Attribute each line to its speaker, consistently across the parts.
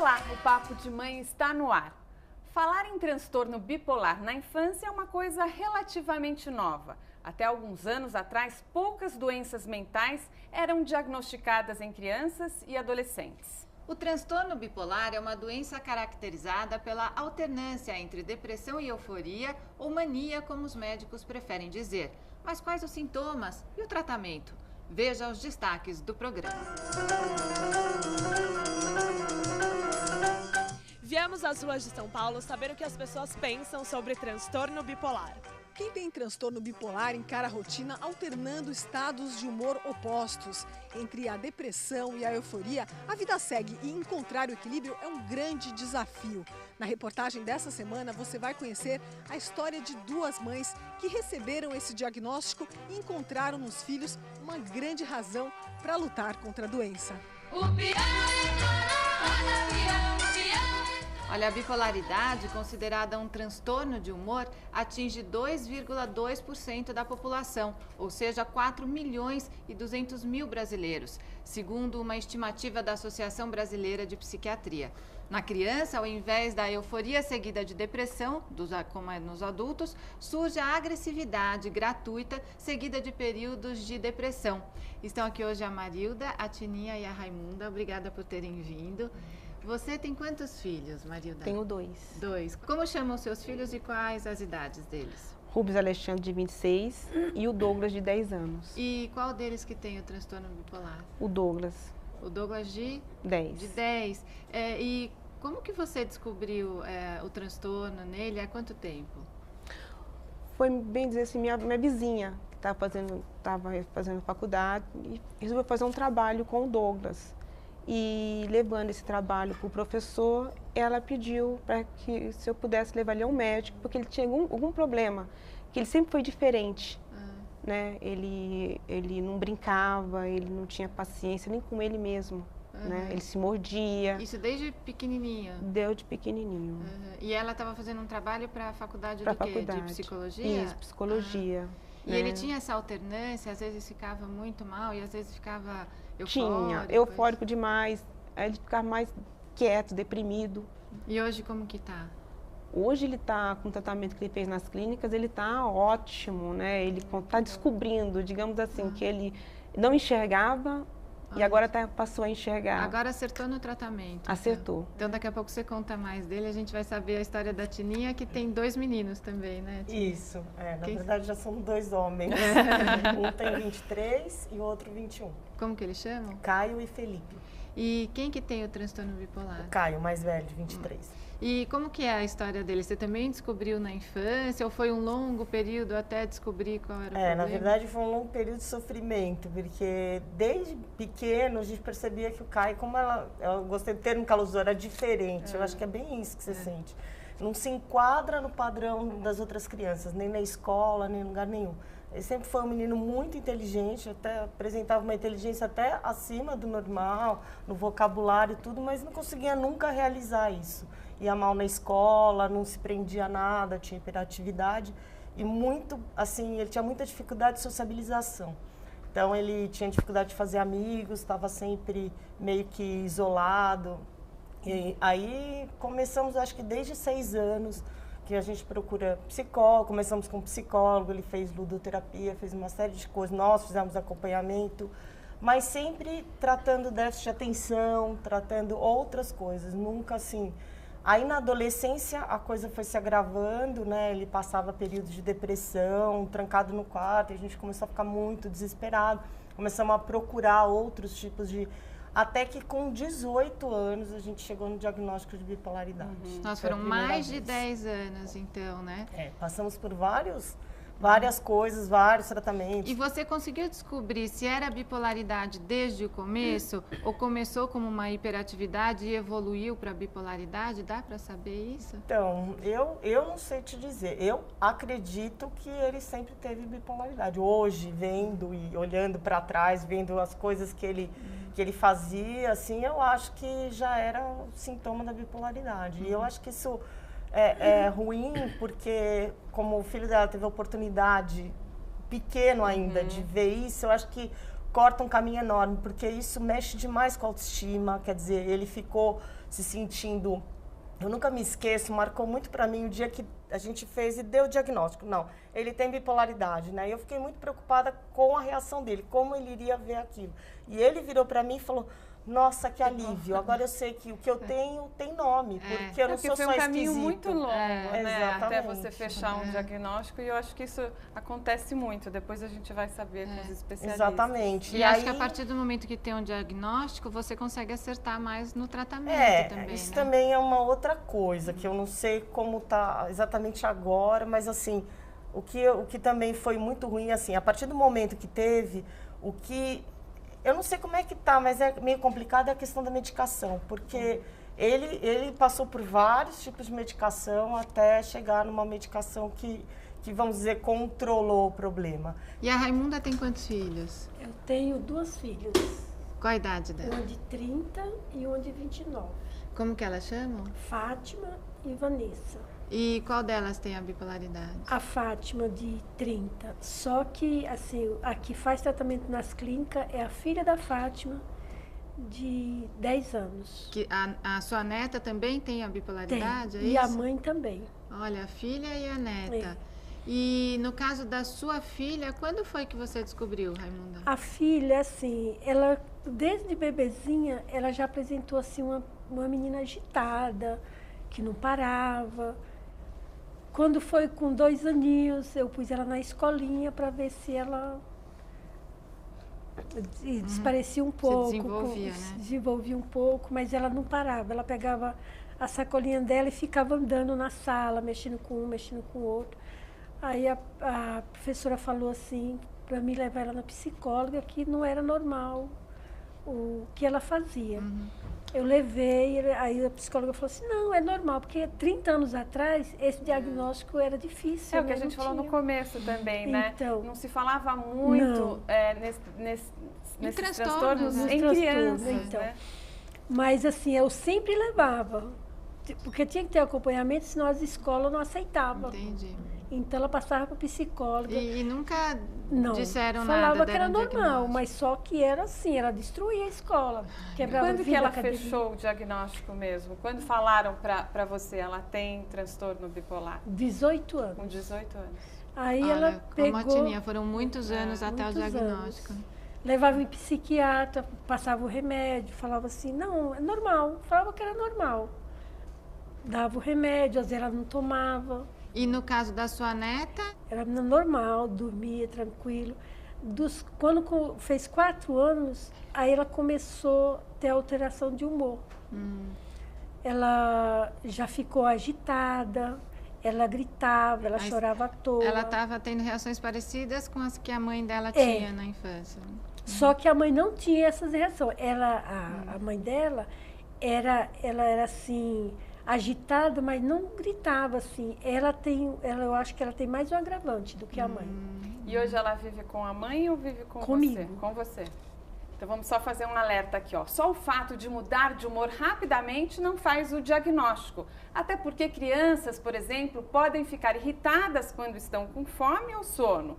Speaker 1: Olá, o Papo de Mãe está no ar. Falar em transtorno bipolar na infância é uma coisa relativamente nova. Até alguns anos atrás, poucas doenças mentais eram diagnosticadas em crianças e adolescentes.
Speaker 2: O transtorno bipolar é uma doença caracterizada pela alternância entre depressão e euforia, ou mania, como os médicos preferem dizer. Mas quais os sintomas e o tratamento? Veja os destaques do programa.
Speaker 3: Viemos às ruas de São Paulo saber o que as pessoas pensam sobre transtorno bipolar.
Speaker 4: Quem tem transtorno bipolar encara a rotina alternando estados de humor opostos. Entre a depressão e a euforia, a vida segue e encontrar o equilíbrio é um grande desafio. Na reportagem dessa semana, você vai conhecer a história de duas mães que receberam esse diagnóstico e encontraram nos filhos uma grande razão para lutar contra a doença.
Speaker 2: Olha, a bipolaridade, considerada um transtorno de humor, atinge 2,2% da população, ou seja, 4 milhões e 200 mil brasileiros, segundo uma estimativa da Associação Brasileira de Psiquiatria. Na criança, ao invés da euforia seguida de depressão, como é nos adultos, surge a agressividade gratuita seguida de períodos de depressão. Estão aqui hoje a Marilda, a Tininha e a Raimunda. Obrigada por terem vindo. Você tem quantos filhos, Marilda?
Speaker 5: Tenho 2.
Speaker 2: 2. Como chamam seus filhos e quais as idades deles?
Speaker 5: Rubens Alexandre, de 26, e o Douglas, de 10 anos.
Speaker 2: E qual deles que tem o transtorno bipolar?
Speaker 5: O Douglas.
Speaker 2: O Douglas de?
Speaker 5: 10.
Speaker 2: De 10. E como que você descobriu o transtorno nele? Há quanto tempo?
Speaker 5: Foi, bem dizer assim, minha vizinha, que estava fazendo faculdade, e resolveu fazer um trabalho com o Douglas. E levando esse trabalho para o professor, ela pediu para que se eu pudesse levar ele ao médico, porque ele tinha algum problema, que ele sempre foi diferente, né? Ele não brincava, ele não tinha paciência nem com ele mesmo, né? Ele se mordia.
Speaker 2: Isso desde pequenininho?
Speaker 5: Deu de pequenininho.
Speaker 2: E ela estava fazendo um trabalho para a faculdade
Speaker 5: pra
Speaker 2: do quê?
Speaker 5: faculdade.
Speaker 2: De psicologia?
Speaker 5: Isso, psicologia.
Speaker 2: E ele tinha essa alternância, às vezes ficava muito mal e às vezes ficava eufórico?
Speaker 5: Tinha, eufórico demais, aí ele ficava mais quieto, deprimido.
Speaker 2: E hoje como que tá?
Speaker 5: Hoje ele está com o tratamento que ele fez nas clínicas, ele está ótimo, né? Ele está descobrindo, digamos assim, que ele não enxergava e agora passou a enxergar.
Speaker 2: Agora acertou no tratamento.
Speaker 5: Acertou.
Speaker 2: Então daqui a pouco você conta mais dele, a gente vai saber a história da Tininha, que tem 2 meninos também, né, Tininha?
Speaker 6: Isso, na verdade já são 2 homens. Um tem 23 e o outro 21.
Speaker 2: Como que eles chamam?
Speaker 6: Caio e Felipe.
Speaker 2: E quem que tem o transtorno bipolar?
Speaker 6: O Caio, mais velho, de 23.
Speaker 2: E como que é a história dele? Você também descobriu na infância ou foi um longo período até descobrir qual era o problema?
Speaker 6: Na verdade foi um longo período de sofrimento, porque desde pequeno a gente percebia que o Caio, eu gostei do termo que ela usou, era diferente. Eu acho que é bem isso que você sente. Não se enquadra no padrão das outras crianças, nem na escola, nem em lugar nenhum. Ele sempre foi um menino muito inteligente, até apresentava uma inteligência até acima do normal, no vocabulário e tudo, mas não conseguia nunca realizar isso. Ia mal na escola, não se prendia a nada, tinha hiperatividade e ele tinha muita dificuldade de sociabilização. Então ele tinha dificuldade de fazer amigos, estava sempre meio que isolado. E aí começamos, acho que desde 6 anos, que a gente procura psicólogo, começamos com psicólogo, ele fez ludoterapia, fez uma série de coisas, nós fizemos acompanhamento, mas sempre tratando déficit de atenção, tratando outras coisas, nunca assim. Aí na adolescência a coisa foi se agravando, né? Ele passava períodos de depressão, trancado no quarto, e a gente começou a ficar muito desesperado, começamos a procurar outros tipos de... Até que com 18 anos a gente chegou no diagnóstico de bipolaridade.
Speaker 2: Nossa, foram mais de 10 anos então, né?
Speaker 6: Passamos por várias coisas, vários tratamentos.
Speaker 2: E você conseguiu descobrir se era bipolaridade desde o começo ou começou como uma hiperatividade e evoluiu para bipolaridade? Dá para saber isso?
Speaker 6: Então, eu não sei te dizer. Eu acredito que ele sempre teve bipolaridade. Hoje, vendo e olhando para trás, vendo as coisas que ele fazia, assim, eu acho que já era o sintoma da bipolaridade. E eu acho que isso é ruim, porque como o filho dela teve a oportunidade, pequeno ainda, de ver isso, eu acho que corta um caminho enorme, porque isso mexe demais com a autoestima, quer dizer, ele ficou se sentindo... Eu nunca me esqueço, marcou muito para mim o dia que a gente fez e deu o diagnóstico. Não, ele tem bipolaridade, né? E eu fiquei muito preocupada com a reação dele, como ele iria ver aquilo. E ele virou para mim e falou, nossa, que alívio, agora eu sei que o que eu tenho tem nome, porque eu não sou só esquisito.
Speaker 1: Foi um caminho muito longo, né? Até
Speaker 6: Exatamente.
Speaker 1: você fechar um diagnóstico, e eu acho que isso acontece muito, depois a gente vai saber com os especialistas.
Speaker 6: Exatamente.
Speaker 2: E acho que a partir do momento que tem um diagnóstico, você consegue acertar mais no tratamento também,
Speaker 6: isso
Speaker 2: né?
Speaker 6: também é uma outra coisa, que eu não sei como está exatamente agora, mas assim, o que também foi muito ruim, assim, a partir do momento que teve, eu não sei como é que tá, mas é meio complicado a questão da medicação, porque ele passou por vários tipos de medicação até chegar numa medicação que vamos dizer, controlou o problema.
Speaker 2: E a Raimunda tem quantos filhos?
Speaker 7: Eu tenho 2 filhas.
Speaker 2: Qual a idade dela?
Speaker 7: Uma de 30 e uma de 29.
Speaker 2: Como que elas chamam?
Speaker 7: Fátima e Vanessa.
Speaker 2: E qual delas tem a bipolaridade?
Speaker 7: A Fátima de 30. Só que, assim, a que faz tratamento nas clínicas é a filha da Fátima, de 10 anos.
Speaker 2: Que a sua neta também tem a bipolaridade?
Speaker 7: Tem.
Speaker 2: É
Speaker 7: E a
Speaker 2: isso?
Speaker 7: mãe também.
Speaker 2: Olha, a filha e a neta.
Speaker 7: É.
Speaker 2: E no caso da sua filha, quando foi que você descobriu, Raimunda?
Speaker 7: A filha, assim, ela, desde bebezinha, ela já apresentou, assim, uma menina agitada, que não parava. Quando foi com 2 aninhos, eu pus ela na escolinha para ver se ela desaparecia um pouco.
Speaker 2: Se desenvolvia, né?
Speaker 7: Desenvolvia um pouco, mas ela não parava. Ela pegava a sacolinha dela e ficava andando na sala, mexendo com um, mexendo com o outro. Aí a professora falou assim, para mim levar ela na psicóloga, que não era normal o que ela fazia. Eu levei, aí a psicóloga falou assim, não, é normal, porque 30 anos atrás esse diagnóstico era difícil.
Speaker 1: É o que a gente falou no começo também, né?
Speaker 7: Então,
Speaker 1: não se falava muito nesses transtornos em crianças,
Speaker 7: então.
Speaker 1: né?
Speaker 7: Mas assim, eu sempre levava, porque tinha que ter acompanhamento, senão as escolas não aceitavam.
Speaker 2: Entendi.
Speaker 7: Então ela passava para psicóloga.
Speaker 2: E nunca
Speaker 7: Não,
Speaker 2: disseram nada,
Speaker 7: falava que era
Speaker 2: deram
Speaker 7: normal,
Speaker 2: diagnóstico.
Speaker 7: mas só que era assim, ela destruía a escola. Quebrava
Speaker 1: Quando que
Speaker 7: vidro,
Speaker 1: ela
Speaker 7: cadeira.
Speaker 1: fechou o diagnóstico mesmo? Quando falaram para você, ela tem transtorno bipolar?
Speaker 7: 18 anos.
Speaker 1: Com 18 anos.
Speaker 7: Aí
Speaker 2: Olha,
Speaker 7: ela
Speaker 2: como a
Speaker 7: pegou,
Speaker 2: Tininha, foram muitos anos até o
Speaker 7: muitos
Speaker 2: diagnóstico.
Speaker 7: anos. Levava em psiquiatra, passava o remédio, falava assim, não, é normal. Falava que era normal. Dava o remédio, às vezes ela não tomava.
Speaker 2: E no caso da sua neta?
Speaker 7: Era normal, dormia tranquilo. Quando fez 4 anos, aí ela começou a ter alteração de humor. Ela já ficou agitada, ela gritava, ela chorava à toa.
Speaker 2: Ela estava tendo reações parecidas com as que a mãe dela tinha na infância.
Speaker 7: Só que a mãe não tinha essas reações. A mãe dela, ela era assim, agitada, mas não gritava assim. Eu acho que ela tem mais um agravante do que a mãe.
Speaker 1: E hoje ela vive com a mãe ou vive com
Speaker 7: Comigo.
Speaker 1: você? Com você. Então vamos só fazer um alerta aqui, ó. Só o fato de mudar de humor rapidamente não faz o diagnóstico. Até porque crianças, por exemplo, podem ficar irritadas quando estão com fome ou sono.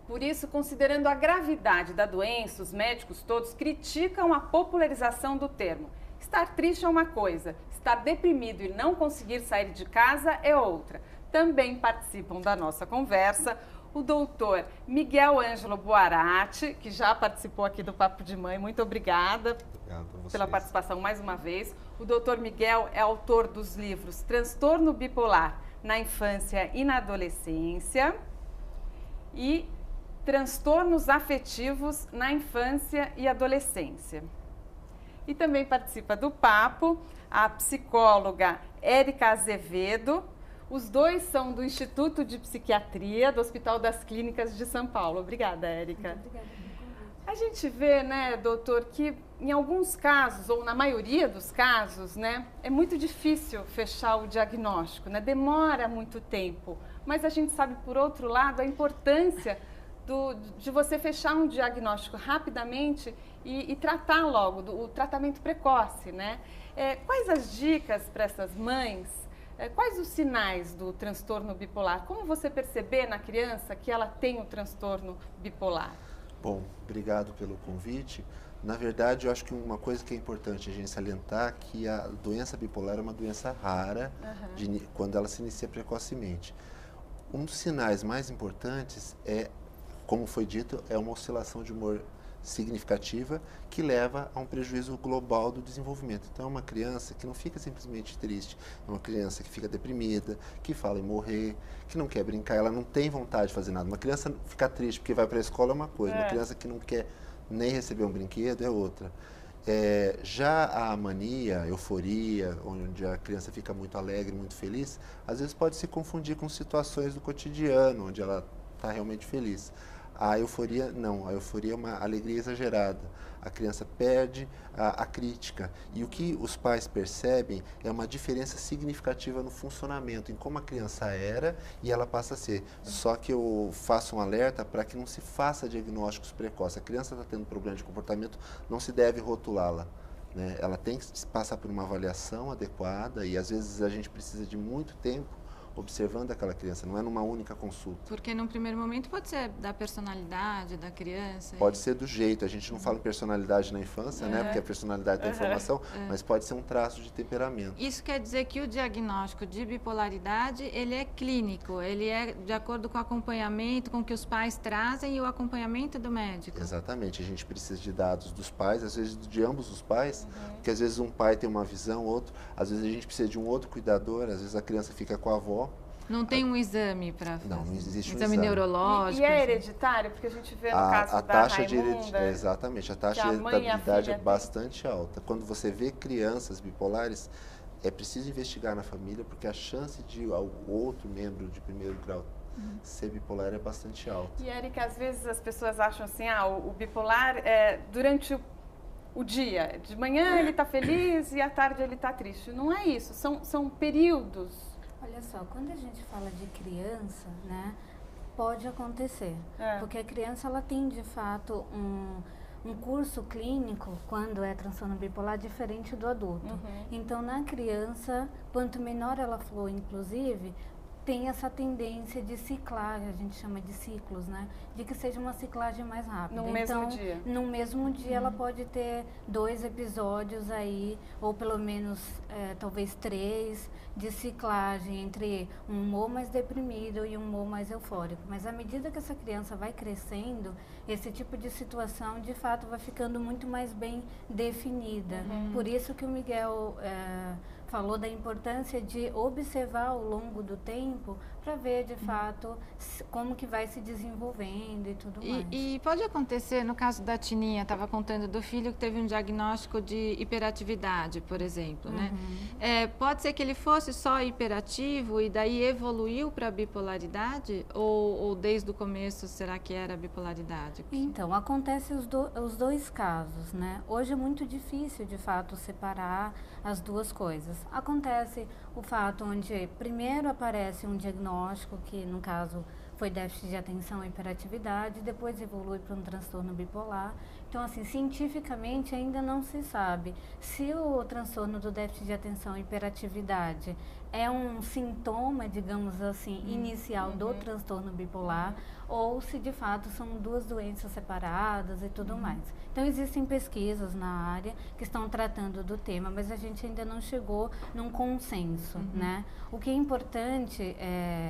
Speaker 1: Por isso, considerando a gravidade da doença, os médicos todos criticam a popularização do termo. Estar triste é uma coisa, estar deprimido e não conseguir sair de casa é outra. Também participam da nossa conversa o doutor Miguel Ângelo Buarati, que já participou aqui do Papo de Mãe. Muito obrigada pela participação mais uma vez. O doutor Miguel é autor dos livros Transtorno Bipolar na Infância e na Adolescência e Transtornos Afetivos na Infância e Adolescência. E também participa do papo a psicóloga Érica Azevedo. Os dois são do Instituto de Psiquiatria do Hospital das Clínicas de São Paulo. Obrigada, Érica.
Speaker 7: Obrigada.
Speaker 1: A gente vê, né, doutor, que em alguns casos, ou na maioria dos casos, né, é muito difícil fechar o diagnóstico, né? Demora muito tempo. Mas a gente sabe, por outro lado, a importância de você fechar um diagnóstico rapidamente e tratar logo, o tratamento precoce, né? Quais as dicas para essas mães? Quais os sinais do transtorno bipolar? Como você perceber na criança que ela tem o transtorno bipolar?
Speaker 8: Bom, obrigado pelo convite. Na verdade, eu acho que uma coisa que é importante a gente salientar é que a doença bipolar é uma doença rara quando ela se inicia precocemente. Um dos sinais mais importantes é, como foi dito, é uma oscilação de humor significativa que leva a um prejuízo global do desenvolvimento. Então, é uma criança que não fica simplesmente triste, é uma criança que fica deprimida, que fala em morrer, que não quer brincar, ela não tem vontade de fazer nada. Uma criança ficar triste porque vai para a escola é uma coisa, uma criança que não quer nem receber um brinquedo é outra. Já a mania, a euforia, onde a criança fica muito alegre, muito feliz, às vezes pode se confundir com situações do cotidiano, onde ela está realmente feliz. A euforia, não. A euforia é uma alegria exagerada. A criança perde a crítica. E o que os pais percebem é uma diferença significativa no funcionamento, em como a criança era e ela passa a ser. Só que eu faço um alerta para que não se faça diagnósticos precoces. A criança está tendo problema de comportamento, não se deve rotulá-la, né? Ela tem que passar por uma avaliação adequada e às vezes a gente precisa de muito tempo observando aquela criança, não é numa única consulta.
Speaker 2: Porque num primeiro momento pode ser da personalidade da criança.
Speaker 8: Pode ser do jeito, a gente não fala em personalidade na infância, né? Porque a personalidade tem informação, mas pode ser um traço de temperamento.
Speaker 2: Isso quer dizer que o diagnóstico de bipolaridade, ele é clínico, ele é de acordo com o acompanhamento, com o que os pais trazem e o acompanhamento do médico.
Speaker 8: Exatamente, a gente precisa de dados dos pais, às vezes de ambos os pais, porque às vezes um pai tem uma visão, outro, às vezes a gente precisa de um outro cuidador, às vezes a criança fica com a avó.
Speaker 2: Não tem um exame para fazer?
Speaker 8: Não existe um
Speaker 2: exame neurológico?
Speaker 1: E é hereditário? Porque a gente vê no caso da Raimunda...
Speaker 8: Exatamente, a taxa de hereditariedade é bastante alta. Quando você vê crianças bipolares, é preciso investigar na família, porque a chance de outro membro de primeiro grau ser bipolar é bastante alta.
Speaker 1: E, Érica, às vezes as pessoas acham assim, o bipolar é durante o dia. De manhã ele está feliz e à tarde ele está triste. Não é isso, são períodos.
Speaker 9: Olha só, quando a gente fala de criança, né, pode acontecer. Porque a criança, ela tem, de fato, um curso clínico, quando é transtorno bipolar, diferente do adulto. Então, na criança, quanto menor ela for, inclusive, tem essa tendência de ciclar, a gente chama de ciclos, né? De que seja uma ciclagem mais rápida.
Speaker 1: No mesmo dia?
Speaker 9: No mesmo dia ela pode ter 2 episódios aí, ou pelo menos talvez 3, de ciclagem entre um humor mais deprimido e um humor mais eufórico. Mas à medida que essa criança vai crescendo, esse tipo de situação, de fato, vai ficando muito mais bem definida. Por isso que o Miguel falou da importância de observar ao longo do tempo para ver, de fato, como que vai se desenvolvendo e tudo mais.
Speaker 2: E pode acontecer, no caso da Tininha, estava contando do filho que teve um diagnóstico de hiperatividade, por exemplo, né? Pode ser que ele fosse só hiperativo e daí evoluiu para a bipolaridade? Ou desde o começo, será que era bipolaridade?
Speaker 9: Então, acontece os dois casos, né? Hoje é muito difícil, de fato, separar as duas coisas. Acontece o fato onde primeiro aparece um diagnóstico, que no caso foi déficit de atenção e hiperatividade, depois evolui para um transtorno bipolar. Então, assim, cientificamente ainda não se sabe se o transtorno do déficit de atenção e hiperatividade é um sintoma, digamos assim, inicial do transtorno bipolar, ou se de fato são duas doenças separadas e tudo mais. Então, existem pesquisas na área que estão tratando do tema, mas a gente ainda não chegou num consenso, né? O que é importante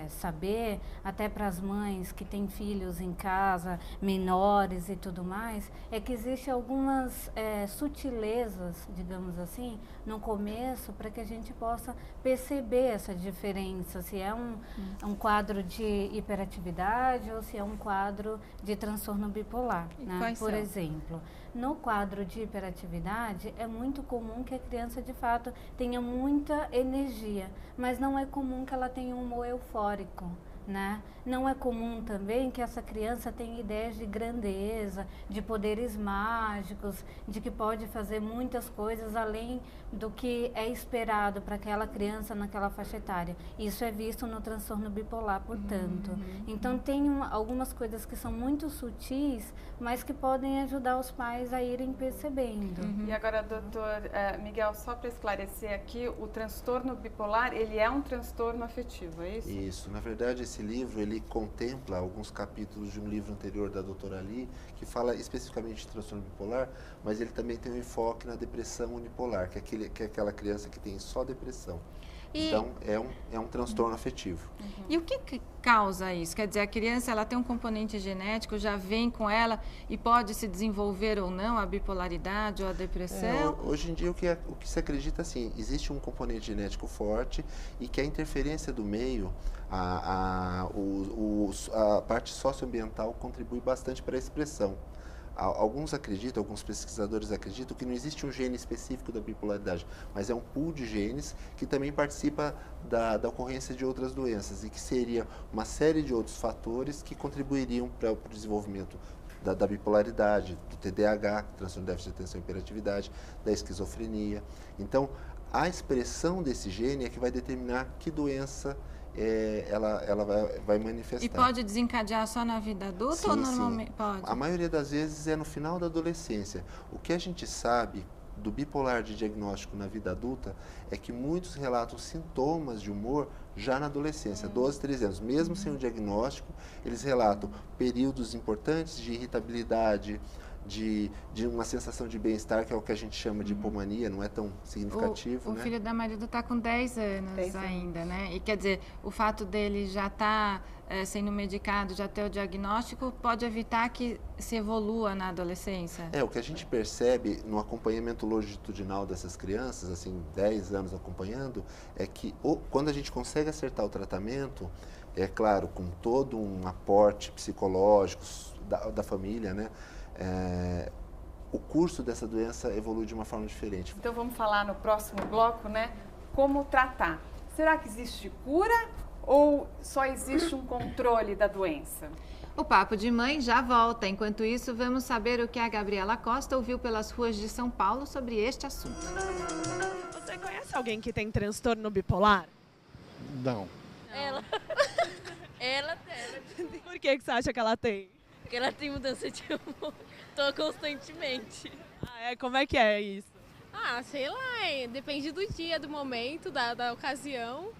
Speaker 9: saber, até para as mães que têm filhos em casa, menores e tudo mais, é que existem algumas sutilezas, digamos assim, no começo, para que a gente possa perceber essa diferença, se é um quadro de hiperatividade ou se é um quadro de transtorno bipolar, né? Por exemplo, no quadro de hiperatividade, é muito comum que a criança, de fato, tenha muita energia, mas não é comum que ela tenha um humor eufórico, né? Não é comum também que essa criança tenha ideias de grandeza, de poderes mágicos, de que pode fazer muitas coisas além do que é esperado para aquela criança naquela faixa etária. Isso é visto no transtorno bipolar, portanto. Então, tem algumas coisas que são muito sutis, mas que podem ajudar os pais a irem percebendo.
Speaker 1: E agora, doutor Miguel, só para esclarecer aqui, o transtorno bipolar, ele é um transtorno afetivo, é isso?
Speaker 8: Isso. Na verdade, esse livro, ele contempla alguns capítulos de um livro anterior da doutora Ali, que fala especificamente de transtorno bipolar, mas ele também tem um enfoque na depressão unipolar, que é aquela criança que tem só depressão. Então, é um transtorno afetivo.
Speaker 2: E o que causa isso? Quer dizer, a criança ela tem um componente genético, já vem com ela e pode se desenvolver ou não a bipolaridade ou a depressão?
Speaker 8: Hoje em dia, o que se acredita, assim, existe um componente genético forte e que a interferência do meio, a parte socioambiental contribui bastante para a expressão. Alguns pesquisadores acreditam que não existe um gene específico da bipolaridade, mas é um pool de genes que também participa da ocorrência de outras doenças e que seria uma série de outros fatores que contribuiriam para o desenvolvimento da bipolaridade, do TDAH, transtorno de déficit de atenção e hiperatividade, da esquizofrenia. Então, a expressão desse gene é que vai determinar que doença ela vai manifestar.
Speaker 2: E pode desencadear só na vida adulta,
Speaker 8: sim,
Speaker 2: ou normalmente
Speaker 8: sim.
Speaker 2: pode?
Speaker 8: A maioria das vezes é no final da adolescência. O que a gente sabe do bipolar de diagnóstico na vida adulta é que muitos relatam sintomas de humor já na adolescência, 12, 13 anos. Mesmo sem o diagnóstico, eles relatam períodos importantes de irritabilidade, de uma sensação de bem-estar, que é o que a gente chama de hipomania, não é tão significativo,
Speaker 2: O filho da Marilda está com 10 anos ainda, né? E quer dizer, o fato dele já estar sendo medicado, já ter o diagnóstico, pode evitar que se evolua na adolescência?
Speaker 8: O que a gente percebe no acompanhamento longitudinal dessas crianças, assim, 10 anos acompanhando, é que quando a gente consegue acertar o tratamento, é claro, com todo um aporte psicológico da família, né? O curso dessa doença evolui de uma forma diferente.
Speaker 1: Então vamos falar no próximo bloco, né? Como tratar. Será que existe cura ou só existe um controle da doença?
Speaker 2: O Papo de Mãe já volta. Enquanto isso, vamos saber o que a Gabriela Costa ouviu pelas ruas de São Paulo sobre este assunto.
Speaker 3: Você conhece alguém que tem transtorno bipolar?
Speaker 10: Não.
Speaker 11: Ela
Speaker 3: Por que você acha que ela tem?
Speaker 11: Porque ela tem mudança de humor. Tô constantemente.
Speaker 3: Como é que é isso?
Speaker 11: Sei lá, depende do dia, do momento, da ocasião.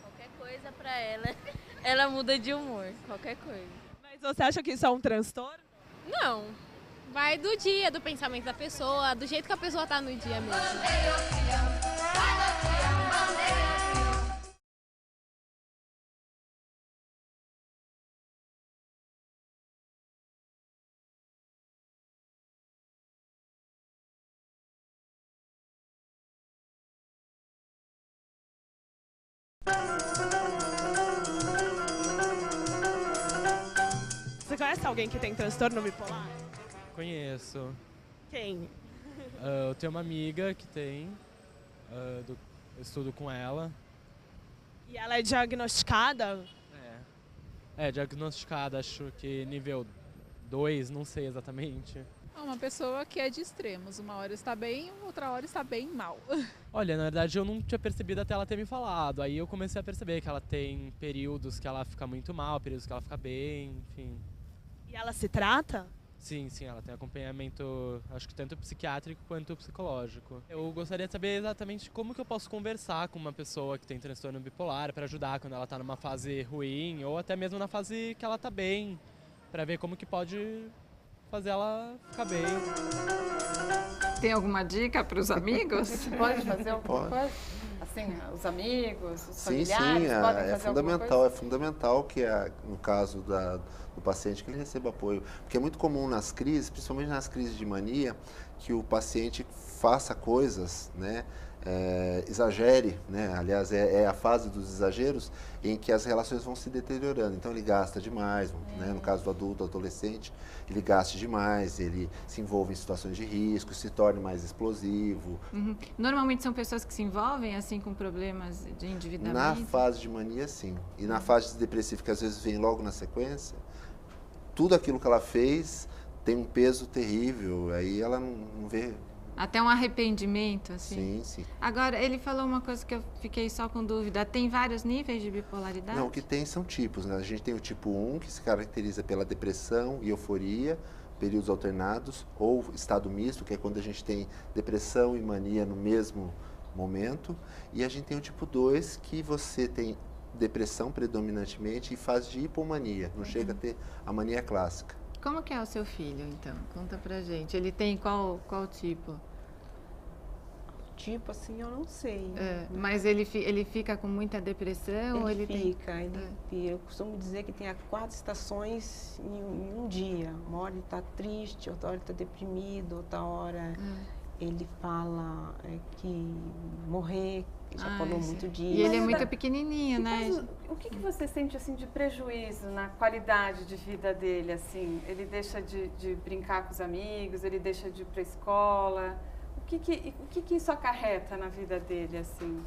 Speaker 11: Qualquer coisa pra ela, ela muda de humor, qualquer coisa.
Speaker 3: Mas você acha que isso é um transtorno?
Speaker 11: Não, vai do dia, do pensamento da pessoa, do jeito que a pessoa tá no dia mesmo.
Speaker 3: Você conhece alguém que tem transtorno bipolar?
Speaker 12: Conheço.
Speaker 3: Quem?
Speaker 12: Eu tenho uma amiga que tem, eu estudo com ela.
Speaker 3: E ela é diagnosticada?
Speaker 12: Diagnosticada, acho que nível 2, não sei exatamente.
Speaker 13: Uma pessoa que é de extremos, uma hora está bem, outra hora está bem mal.
Speaker 12: Olha, na verdade eu não tinha percebido até ela ter me falado, aí eu comecei a perceber que ela tem períodos que ela fica muito mal, períodos que ela fica bem, enfim.
Speaker 3: E ela se trata?
Speaker 12: Sim, ela tem acompanhamento, acho que tanto psiquiátrico quanto psicológico. Eu gostaria de saber exatamente como que eu posso conversar com uma pessoa que tem transtorno bipolar para ajudar quando ela está numa fase ruim ou até mesmo na fase que ela está bem, para ver como que pode fazer ela ficar bem.
Speaker 2: Tem alguma dica para os amigos?
Speaker 1: Você pode fazer alguma coisa? Assim, os amigos, os familiares
Speaker 8: sim,
Speaker 1: podem
Speaker 8: é
Speaker 1: fazer
Speaker 8: fundamental. É fundamental que, no caso do paciente, que ele receba apoio. Porque é muito comum nas crises, principalmente nas crises de mania, que o paciente faça coisas, né? Exagere, né? Aliás, é a fase dos exageros em que as relações vão se deteriorando. Então, ele gasta demais, né? No caso do adulto, adolescente, ele gasta demais, ele se envolve em situações de risco, se torna mais explosivo.
Speaker 2: Normalmente são pessoas que se envolvem assim com problemas de endividamento?
Speaker 8: Na fase de mania, sim. E na fase depressiva, que às vezes vem logo na sequência, tudo aquilo que ela fez tem um peso terrível, aí ela não vê...
Speaker 2: Até um arrependimento, assim?
Speaker 8: Sim.
Speaker 2: Agora, ele falou uma coisa que eu fiquei só com dúvida. Tem vários níveis de bipolaridade?
Speaker 8: Não, o que tem são tipos, né? A gente tem o tipo 1, que se caracteriza pela depressão e euforia, períodos alternados, ou estado misto, que é quando a gente tem depressão e mania no mesmo momento. E a gente tem o tipo 2, que você tem depressão predominantemente e fase de hipomania, não chega a ter a mania clássica.
Speaker 2: Como que é o seu filho, então? Conta pra gente. Ele tem qual tipo?
Speaker 5: Tipo assim, eu não sei.
Speaker 2: Mas ele fica com muita depressão?
Speaker 5: Eu costumo dizer que tem 4 estações em um dia. Uma hora ele está triste, outra hora ele está deprimido, outra hora ele fala que morrer, já falou muito disso.
Speaker 2: E ele é muito pequenininho, né?
Speaker 1: Mas o que você sente assim de prejuízo na qualidade de vida dele? Assim, ele deixa de brincar com os amigos, ele deixa de ir para a escola? O que isso acarreta na vida dele, assim?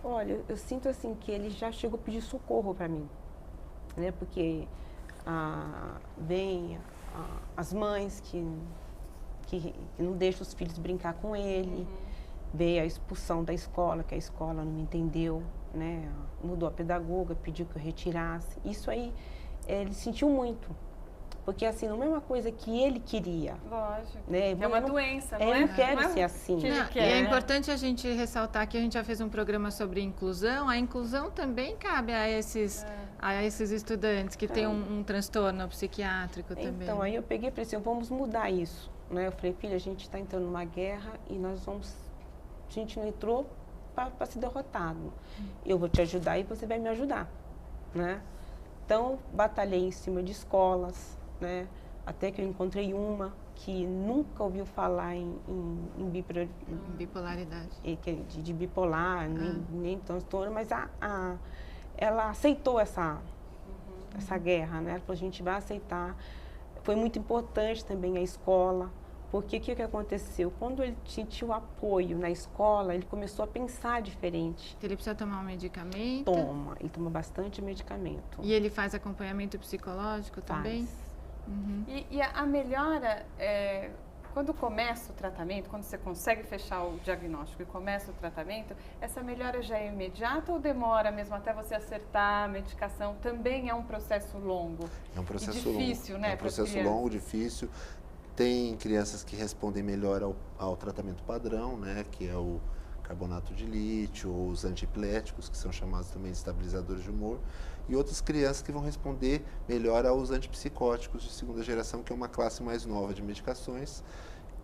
Speaker 5: Olha, eu sinto assim que ele já chegou a pedir socorro para mim, né? Porque vem as mães que não deixam os filhos brincar com ele, veio a expulsão da escola, que a escola não me entendeu, né? Mudou a pedagoga, pediu que eu retirasse. Isso aí, ele sentiu muito. Porque, assim, não é uma coisa que ele queria.
Speaker 1: Lógico.
Speaker 5: Né?
Speaker 1: É uma doença, não é?
Speaker 5: Eu não quero ser assim.
Speaker 2: E é importante a gente ressaltar que a gente já fez um programa sobre inclusão. A inclusão também cabe a esses estudantes que têm um transtorno psiquiátrico também.
Speaker 5: Então, aí eu peguei e falei assim, vamos mudar isso. Né? Eu falei, filha, a gente está entrando numa guerra e a gente não entrou para ser derrotado. Eu vou te ajudar e você vai me ajudar. Né? Então, batalhei em cima de escolas, né? Até que eu encontrei uma que nunca ouviu falar em
Speaker 2: bipolaridade.
Speaker 5: De bipolar, nem transtorno, mas ela aceitou essa guerra, né? Ela falou, a gente vai aceitar. Foi muito importante também a escola, porque o que aconteceu? Quando ele sentiu apoio na escola, ele começou a pensar diferente.
Speaker 2: Ele precisa tomar um medicamento?
Speaker 5: Ele toma bastante medicamento.
Speaker 2: E ele faz acompanhamento psicológico também?
Speaker 1: E a melhora, quando começa o tratamento, quando você consegue fechar o diagnóstico e começa o tratamento, essa melhora já é imediata ou demora mesmo até você acertar a medicação? Também é um processo longo?
Speaker 8: É um processo
Speaker 1: difícil,
Speaker 8: longo.
Speaker 1: Né,
Speaker 8: é um processo longo, difícil. Tem crianças que respondem melhor ao tratamento padrão, né, que é o carbonato de lítio ou os antiepiléticos, que são chamados também de estabilizadores de humor, e outras crianças que vão responder melhor aos antipsicóticos de segunda geração, que é uma classe mais nova de medicações,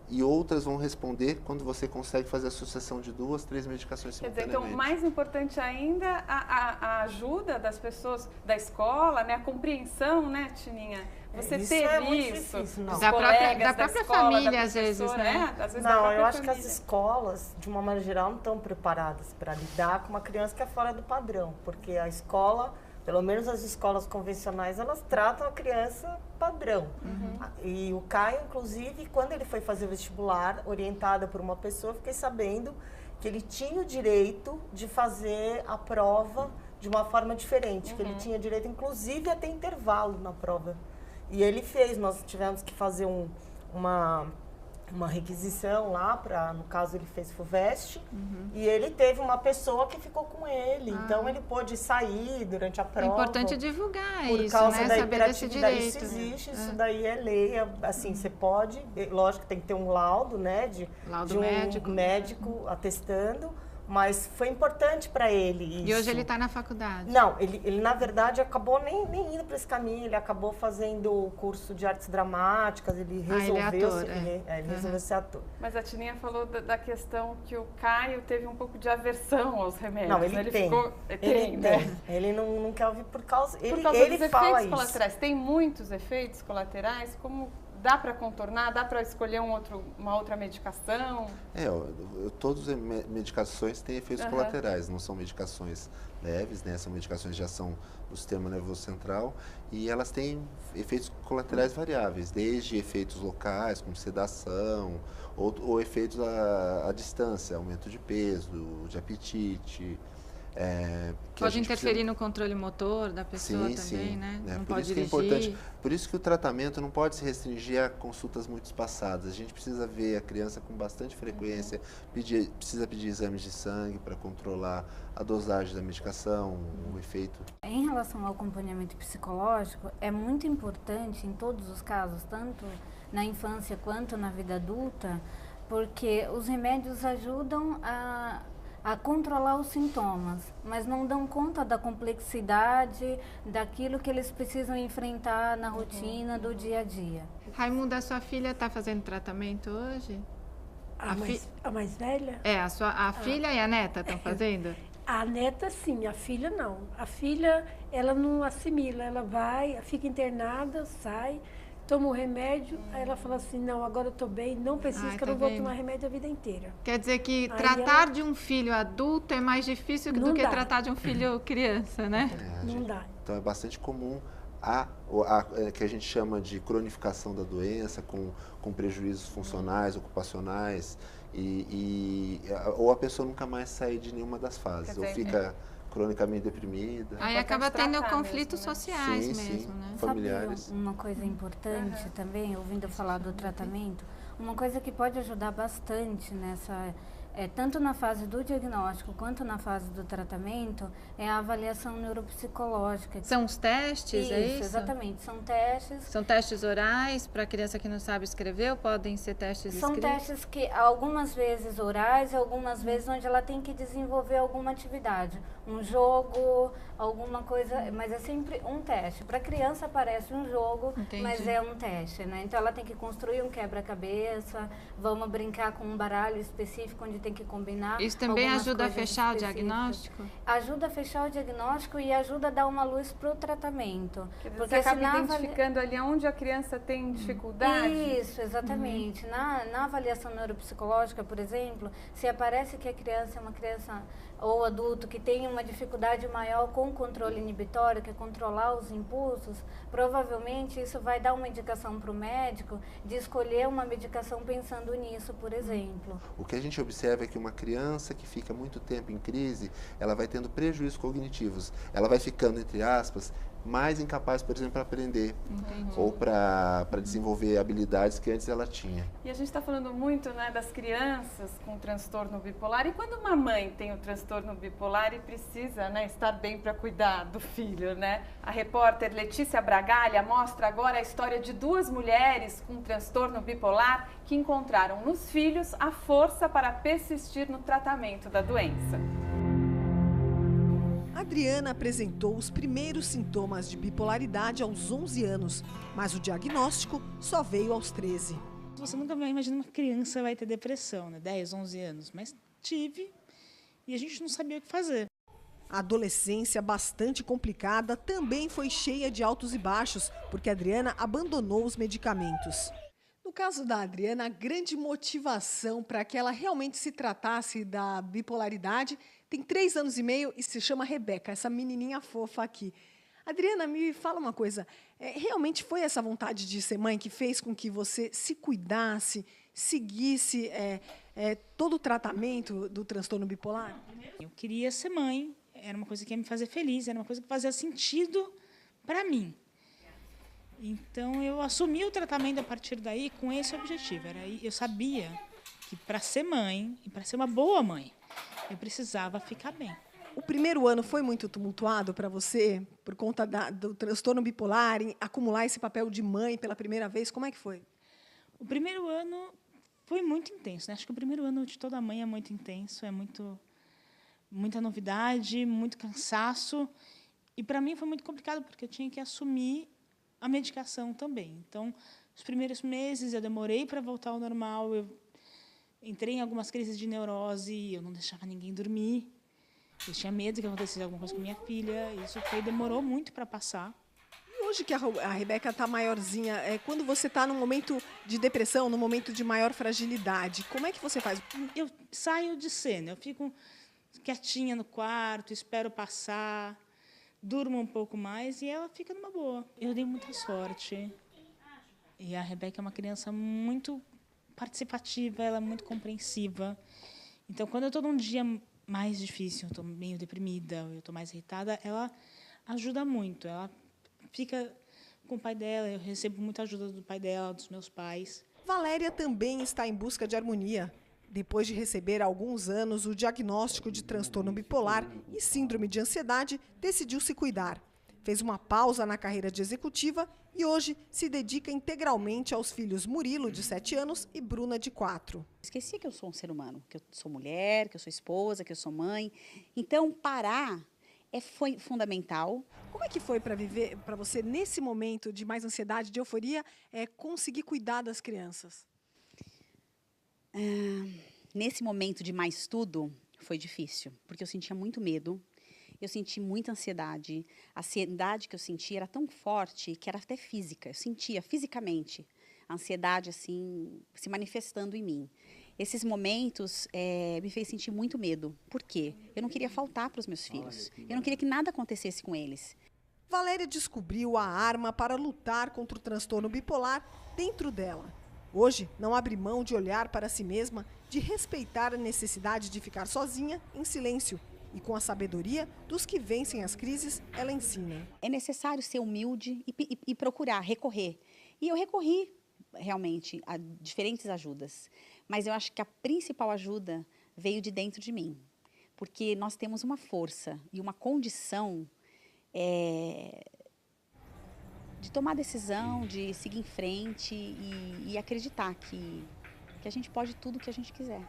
Speaker 8: e outras vão responder quando você consegue fazer a associação de 2, 3 medicações simultaneamente.
Speaker 1: Então, mais importante ainda, a ajuda das pessoas da escola, né, a compreensão, né, Tininha? Você teve isso?
Speaker 6: Difícil, não.
Speaker 2: Da própria família, às vezes, né?
Speaker 1: Às vezes
Speaker 6: não, eu acho que as escolas, de uma maneira geral, não estão preparadas para lidar com uma criança que é fora do padrão, porque a escola, pelo menos as escolas convencionais, elas tratam a criança padrão. E o Caio, inclusive, quando ele foi fazer o vestibular, orientada por uma pessoa, fiquei sabendo que ele tinha o direito de fazer a prova de uma forma diferente, que ele tinha direito, inclusive, a ter intervalo na prova. E ele fez, nós tivemos que fazer uma requisição lá, no caso ele fez FUVEST, e ele teve uma pessoa que ficou com ele, então ele pôde sair durante a prova.
Speaker 2: É importante divulgar
Speaker 6: por
Speaker 2: isso,
Speaker 6: causa
Speaker 2: né?
Speaker 6: da
Speaker 2: Saber desse
Speaker 6: hiperatividade.
Speaker 2: direito.
Speaker 6: Isso existe, isso daí é lei, assim, você pode, lógico que tem que ter um laudo, né, de um médico atestando, mas foi importante para ele isso.
Speaker 2: E hoje ele está na faculdade?
Speaker 6: Não, ele na verdade acabou nem indo para esse caminho, ele acabou fazendo o curso de artes dramáticas, ele resolveu, ele resolveu ser ator.
Speaker 1: Mas a Tininha falou da questão que o Caio teve um pouco de aversão aos remédios.
Speaker 6: Não, ele tem.
Speaker 1: Né?
Speaker 6: Ele não quer ouvir por causa
Speaker 1: dos
Speaker 6: fala
Speaker 1: efeitos
Speaker 6: isso.
Speaker 1: colaterais. Tem muitos efeitos colaterais, como dá para contornar, dá para escolher uma outra medicação?
Speaker 8: Todas as medicações têm efeitos colaterais, não são medicações leves, né? São medicações que já são do sistema nervoso central e elas têm efeitos colaterais variáveis, desde efeitos locais, como sedação, ou efeitos à distância, aumento de peso, de apetite.
Speaker 2: Pode interferir no controle motor da pessoa também, né? Não pode dirigir.
Speaker 8: Que é importante. Por isso que o tratamento não pode se restringir a consultas muito espaçadas. A gente precisa ver a criança com bastante frequência, precisa pedir exames de sangue para controlar a dosagem da medicação, o efeito.
Speaker 9: Em relação ao acompanhamento psicológico, é muito importante em todos os casos, tanto na infância quanto na vida adulta, porque os remédios ajudam a a controlar os sintomas, mas não dão conta da complexidade, daquilo que eles precisam enfrentar na rotina do dia a dia.
Speaker 2: Raimunda, a sua filha está fazendo tratamento hoje?
Speaker 7: A mais velha?
Speaker 2: A filha e a neta estão fazendo?
Speaker 7: A neta sim, a filha não. A filha, ela não assimila, ela vai, fica internada, sai, toma o remédio, aí ela fala assim, não, agora eu tô bem, não preciso, que eu não vou tomar remédio a vida inteira.
Speaker 2: Quer dizer que tratar de um filho adulto é mais difícil do que tratar de um filho criança, né?
Speaker 7: Não dá.
Speaker 8: Então é bastante comum que a gente chama de cronificação da doença, com prejuízos funcionais, ocupacionais, ou a pessoa nunca mais sai de nenhuma das fases, ou fica cronicamente deprimida.
Speaker 2: Aí acaba tendo conflitos sociais mesmo, né?
Speaker 8: Familiares.
Speaker 9: Sabe uma coisa importante também, ouvindo falar do tratamento, uma coisa que pode ajudar bastante nessa... tanto na fase do diagnóstico quanto na fase do tratamento, é a avaliação neuropsicológica.
Speaker 2: São os testes, é isso?
Speaker 9: Exatamente, são testes.
Speaker 2: São testes orais, para a criança que não sabe escrever, ou podem ser testes escritos?
Speaker 9: São testes que, algumas vezes orais, algumas vezes onde ela tem que desenvolver alguma atividade. Um jogo, alguma coisa, mas é sempre um teste. Para a criança parece um jogo, mas é um teste, né? Então ela tem que construir um quebra-cabeça, vamos brincar com um baralho específico onde tem que combinar.
Speaker 2: Isso também ajuda a fechar o diagnóstico?
Speaker 9: Ajuda a fechar o diagnóstico e ajuda a dar uma luz para o tratamento.
Speaker 1: Porque você acaba identificando ali onde a criança tem dificuldade?
Speaker 9: Isso, exatamente. Na avaliação neuropsicológica, por exemplo, se aparece que a criança é uma criança ou adulto que tem uma dificuldade maior com o controle inibitório, que é controlar os impulsos, provavelmente isso vai dar uma indicação para o médico de escolher uma medicação pensando nisso, por exemplo.
Speaker 8: O que a gente observa é que uma criança que fica muito tempo em crise, ela vai tendo prejuízos cognitivos. Ela vai ficando, entre aspas, mais incapaz, por exemplo, para aprender. Ou para desenvolver habilidades que antes ela tinha.
Speaker 1: E a gente está falando muito, né, das crianças com transtorno bipolar. E quando uma mãe tem o transtorno bipolar e precisa, né, estar bem para cuidar do filho, né? A repórter Letícia Bragalha mostra agora a história de duas mulheres com transtorno bipolar que encontraram nos filhos a força para persistir no tratamento da doença.
Speaker 4: Adriana apresentou os primeiros sintomas de bipolaridade aos 11 anos, mas o diagnóstico só veio aos 13.
Speaker 10: Você nunca vai imaginar uma criança vai ter depressão, né? 10, 11 anos, mas tive e a gente não sabia o que fazer.
Speaker 4: A adolescência, bastante complicada, também foi cheia de altos e baixos, porque a Adriana abandonou os medicamentos. No caso da Adriana, a grande motivação para que ela realmente se tratasse da bipolaridade tem 3 anos e meio e se chama Rebeca, essa menininha fofa aqui. Adriana, me fala uma coisa, realmente foi essa vontade de ser mãe que fez com que você se cuidasse, seguisse todo o tratamento do transtorno bipolar?
Speaker 10: Eu queria ser mãe, era uma coisa que ia me fazer feliz, era uma coisa que fazia sentido para mim. Então, eu assumi o tratamento a partir daí com esse objetivo. Eu sabia que para ser mãe, e para ser uma boa mãe, eu precisava ficar bem.
Speaker 4: O primeiro ano foi muito tumultuado para você, por conta do transtorno bipolar, em acumular esse papel de mãe pela primeira vez? Como é que foi?
Speaker 10: O primeiro ano foi muito intenso, né? Acho que o primeiro ano de toda mãe é muito intenso, muita novidade, muito cansaço. E, para mim, foi muito complicado, porque eu tinha que assumir a medicação também. Então, os primeiros meses eu demorei para voltar ao normal, eu entrei em algumas crises de neurose, eu não deixava ninguém dormir, eu tinha medo que acontecesse alguma coisa com minha filha, isso demorou muito para passar.
Speaker 4: E hoje que a Rebeca está maiorzinha, quando você está num momento de depressão, num momento de maior fragilidade, como é que você faz?
Speaker 10: Eu saio de cena, eu fico quietinha no quarto, espero passar, durmo um pouco mais e ela fica numa boa. Eu dei muita sorte. E a Rebeca é uma criança muito participativa, ela é muito compreensiva. Então, quando eu estou num dia mais difícil, eu estou meio deprimida, eu estou mais irritada, ela ajuda muito. Ela fica com o pai dela, eu recebo muita ajuda do pai dela, dos meus pais.
Speaker 4: Valéria também está em busca de harmonia. Depois de receber há alguns anos o diagnóstico de transtorno bipolar e síndrome de ansiedade, decidiu se cuidar. Fez uma pausa na carreira de executiva e hoje se dedica integralmente aos filhos Murilo, de 7 anos, e Bruna, de 4.
Speaker 14: Esqueci que eu sou um ser humano, que eu sou mulher, que eu sou esposa, que eu sou mãe. Então, parar foi fundamental.
Speaker 4: Como é que foi para você, nesse momento de mais ansiedade, de euforia, conseguir cuidar das crianças?
Speaker 14: Nesse momento de mais tudo, foi difícil, porque eu sentia muito medo. Eu senti muita ansiedade. A ansiedade que eu sentia era tão forte que era até física. Eu sentia fisicamente a ansiedade assim se manifestando em mim. Esses momentos me fez sentir muito medo. Por quê? Eu não queria faltar para os meus filhos. Eu não queria que nada acontecesse com eles.
Speaker 4: Valéria descobriu a arma para lutar contra o transtorno bipolar dentro dela. Hoje, não abre mão de olhar para si mesma, de respeitar a necessidade de ficar sozinha, em silêncio. E com a sabedoria dos que vencem as crises, ela ensina.
Speaker 14: É necessário ser humilde e procurar, recorrer. E eu recorri realmente a diferentes ajudas. Mas eu acho que a principal ajuda veio de dentro de mim. Porque nós temos uma força e uma condição de tomar decisão, de seguir em frente e acreditar que a gente pode tudo o que a gente quiser.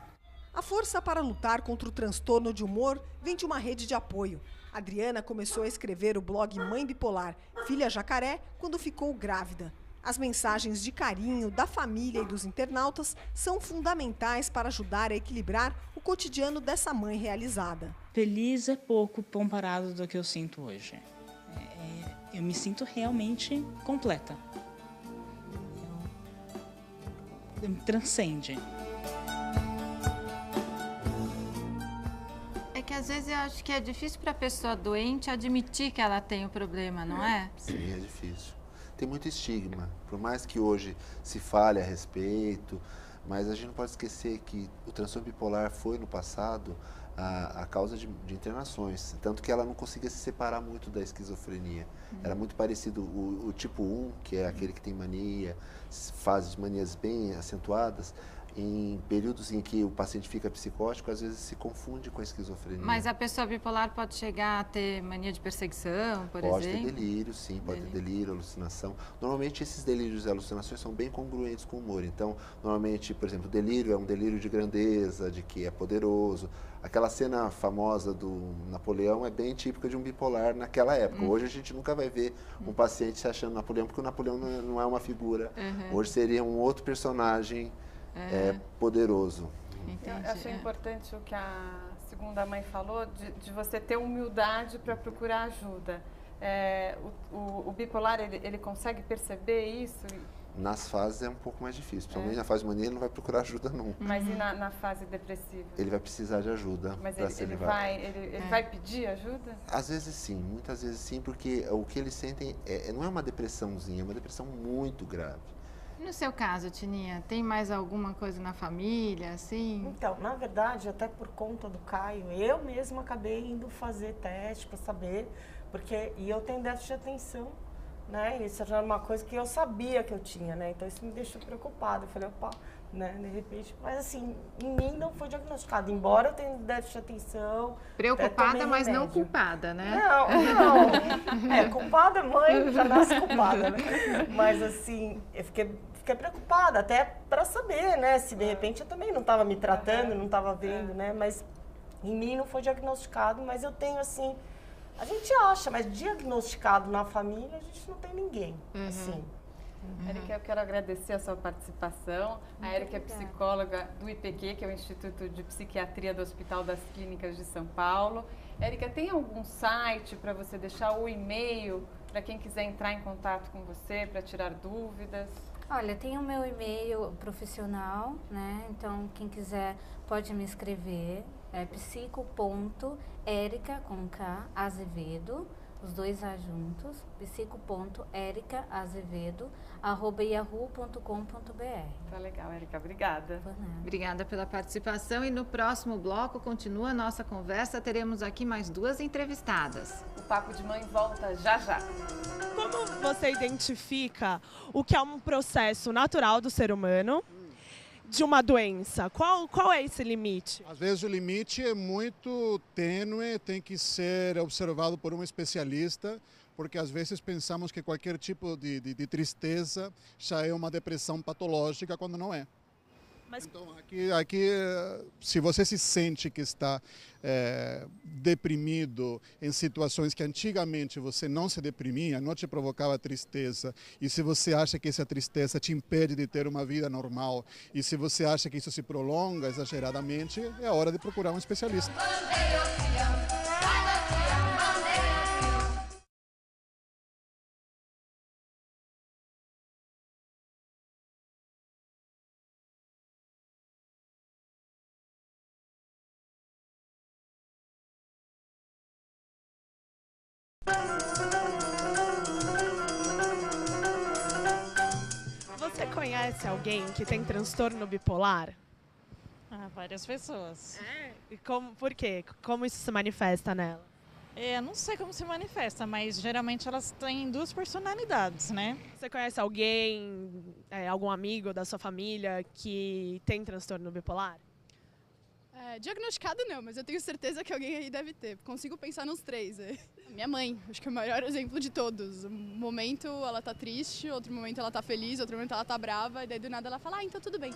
Speaker 4: A força para lutar contra o transtorno de humor vem de uma rede de apoio. Adriana começou a escrever o blog Mãe Bipolar, Filha Jacaré, quando ficou grávida. As mensagens de carinho da família e dos internautas são fundamentais para ajudar a equilibrar o cotidiano dessa mãe realizada.
Speaker 10: Feliz é pouco comparado do que eu sinto hoje. Eu me sinto realmente completa. Me transcende.
Speaker 2: É que às vezes eu acho que é difícil para a pessoa doente admitir que ela tem o problema, não é?
Speaker 8: Sim, é difícil. Tem muito estigma, por mais que hoje se fale a respeito, mas a gente não pode esquecer que o transtorno bipolar foi no passado a causa de internações, tanto que ela não conseguia se separar muito da esquizofrenia. Era muito parecido o tipo 1, que é aquele que tem mania, fases de manias bem acentuadas, em períodos em que o paciente fica psicótico, às vezes se confunde com a esquizofrenia.
Speaker 2: Mas a pessoa bipolar pode chegar a ter mania de perseguição, por exemplo?
Speaker 8: Pode ter delírio, sim, pode ter delírio, alucinação. Normalmente esses delírios e alucinações são bem congruentes com o humor. Então, normalmente, por exemplo, o delírio é um delírio de grandeza, de que é poderoso. Aquela cena famosa do Napoleão é bem típica de um bipolar naquela época. Hoje a gente nunca vai ver um paciente se achando Napoleão, porque o Napoleão não é uma figura. Hoje seria um outro personagem poderoso.
Speaker 1: Eu achei importante o que a segunda mãe falou, de você ter humildade para procurar ajuda. O bipolar, ele consegue perceber isso?
Speaker 8: Nas fases é um pouco mais difícil, principalmente na fase mania ele não vai procurar ajuda nunca.
Speaker 1: Mas e na fase depressiva?
Speaker 8: Ele vai precisar de ajuda.
Speaker 1: Mas ele vai pedir ajuda?
Speaker 8: Às vezes sim, muitas vezes sim, porque o que eles sentem não é uma depressãozinha, é uma depressão muito grave.
Speaker 2: No seu caso, Tininha, tem mais alguma coisa na família, assim?
Speaker 6: Então, na verdade, até por conta do Caio, eu mesma acabei indo fazer teste para saber, e eu tenho déficit de atenção, né? Isso era uma coisa que eu sabia que eu tinha, né? Então isso me deixou preocupada. Eu falei, opa, né? De repente, mas assim, em mim não foi diagnosticado, embora eu tenha déficit de atenção.
Speaker 2: Preocupada, mas não culpada, né?
Speaker 6: Não. Culpada, mãe, já nasce culpada, né? Mas assim, eu fiquei preocupada, até para saber, né? Se de repente eu também não estava me tratando, não estava vendo, né? Mas em mim não foi diagnosticado, mas eu tenho assim, a gente acha, mas diagnosticado na família a gente não tem ninguém, assim.
Speaker 1: Érica, eu quero agradecer a sua participação. A Érica é psicóloga do IPQ, que é o Instituto de Psiquiatria do Hospital das Clínicas de São Paulo. Érica, tem algum site para você deixar o e-mail para quem quiser entrar em contato com você, para tirar dúvidas?
Speaker 9: Olha, tem o meu e-mail profissional, né? Então, quem quiser pode me escrever. É psico.erica, com K, Azevedo, os dois A juntos, psico.ericaazevedo@yahoo.com.br.
Speaker 1: Tá legal, Érica. Obrigada.
Speaker 2: Obrigada pela participação. E no próximo bloco, continua a nossa conversa. Teremos aqui mais 2 entrevistadas.
Speaker 1: O Papo de Mãe volta já já.
Speaker 3: Como você identifica o que é um processo natural do ser humano de uma doença? Qual é esse limite?
Speaker 15: Às vezes o limite é muito tênue, tem que ser observado por um especialista, porque às vezes pensamos que qualquer tipo de tristeza já é uma depressão patológica, quando não é. Então, aqui, se você se sente que está deprimido em situações que antigamente você não se deprimia, não te provocava tristeza, e se você acha que essa tristeza te impede de ter uma vida normal, e se você acha que isso se prolonga exageradamente, é hora de procurar um especialista.
Speaker 3: Você conhece alguém que tem transtorno bipolar?
Speaker 16: Várias pessoas.
Speaker 3: E por quê? Como isso se manifesta nela?
Speaker 16: Não sei como se manifesta, mas geralmente elas têm duas personalidades, né?
Speaker 3: Você conhece alguém, algum amigo da sua família que tem transtorno bipolar?
Speaker 17: Diagnosticado não, mas eu tenho certeza que alguém aí deve ter. Consigo pensar nos 3. Minha mãe, acho que é o maior exemplo de todos. Um momento ela tá triste, outro momento ela tá feliz, outro momento ela tá brava, e daí do nada ela fala, então tudo bem.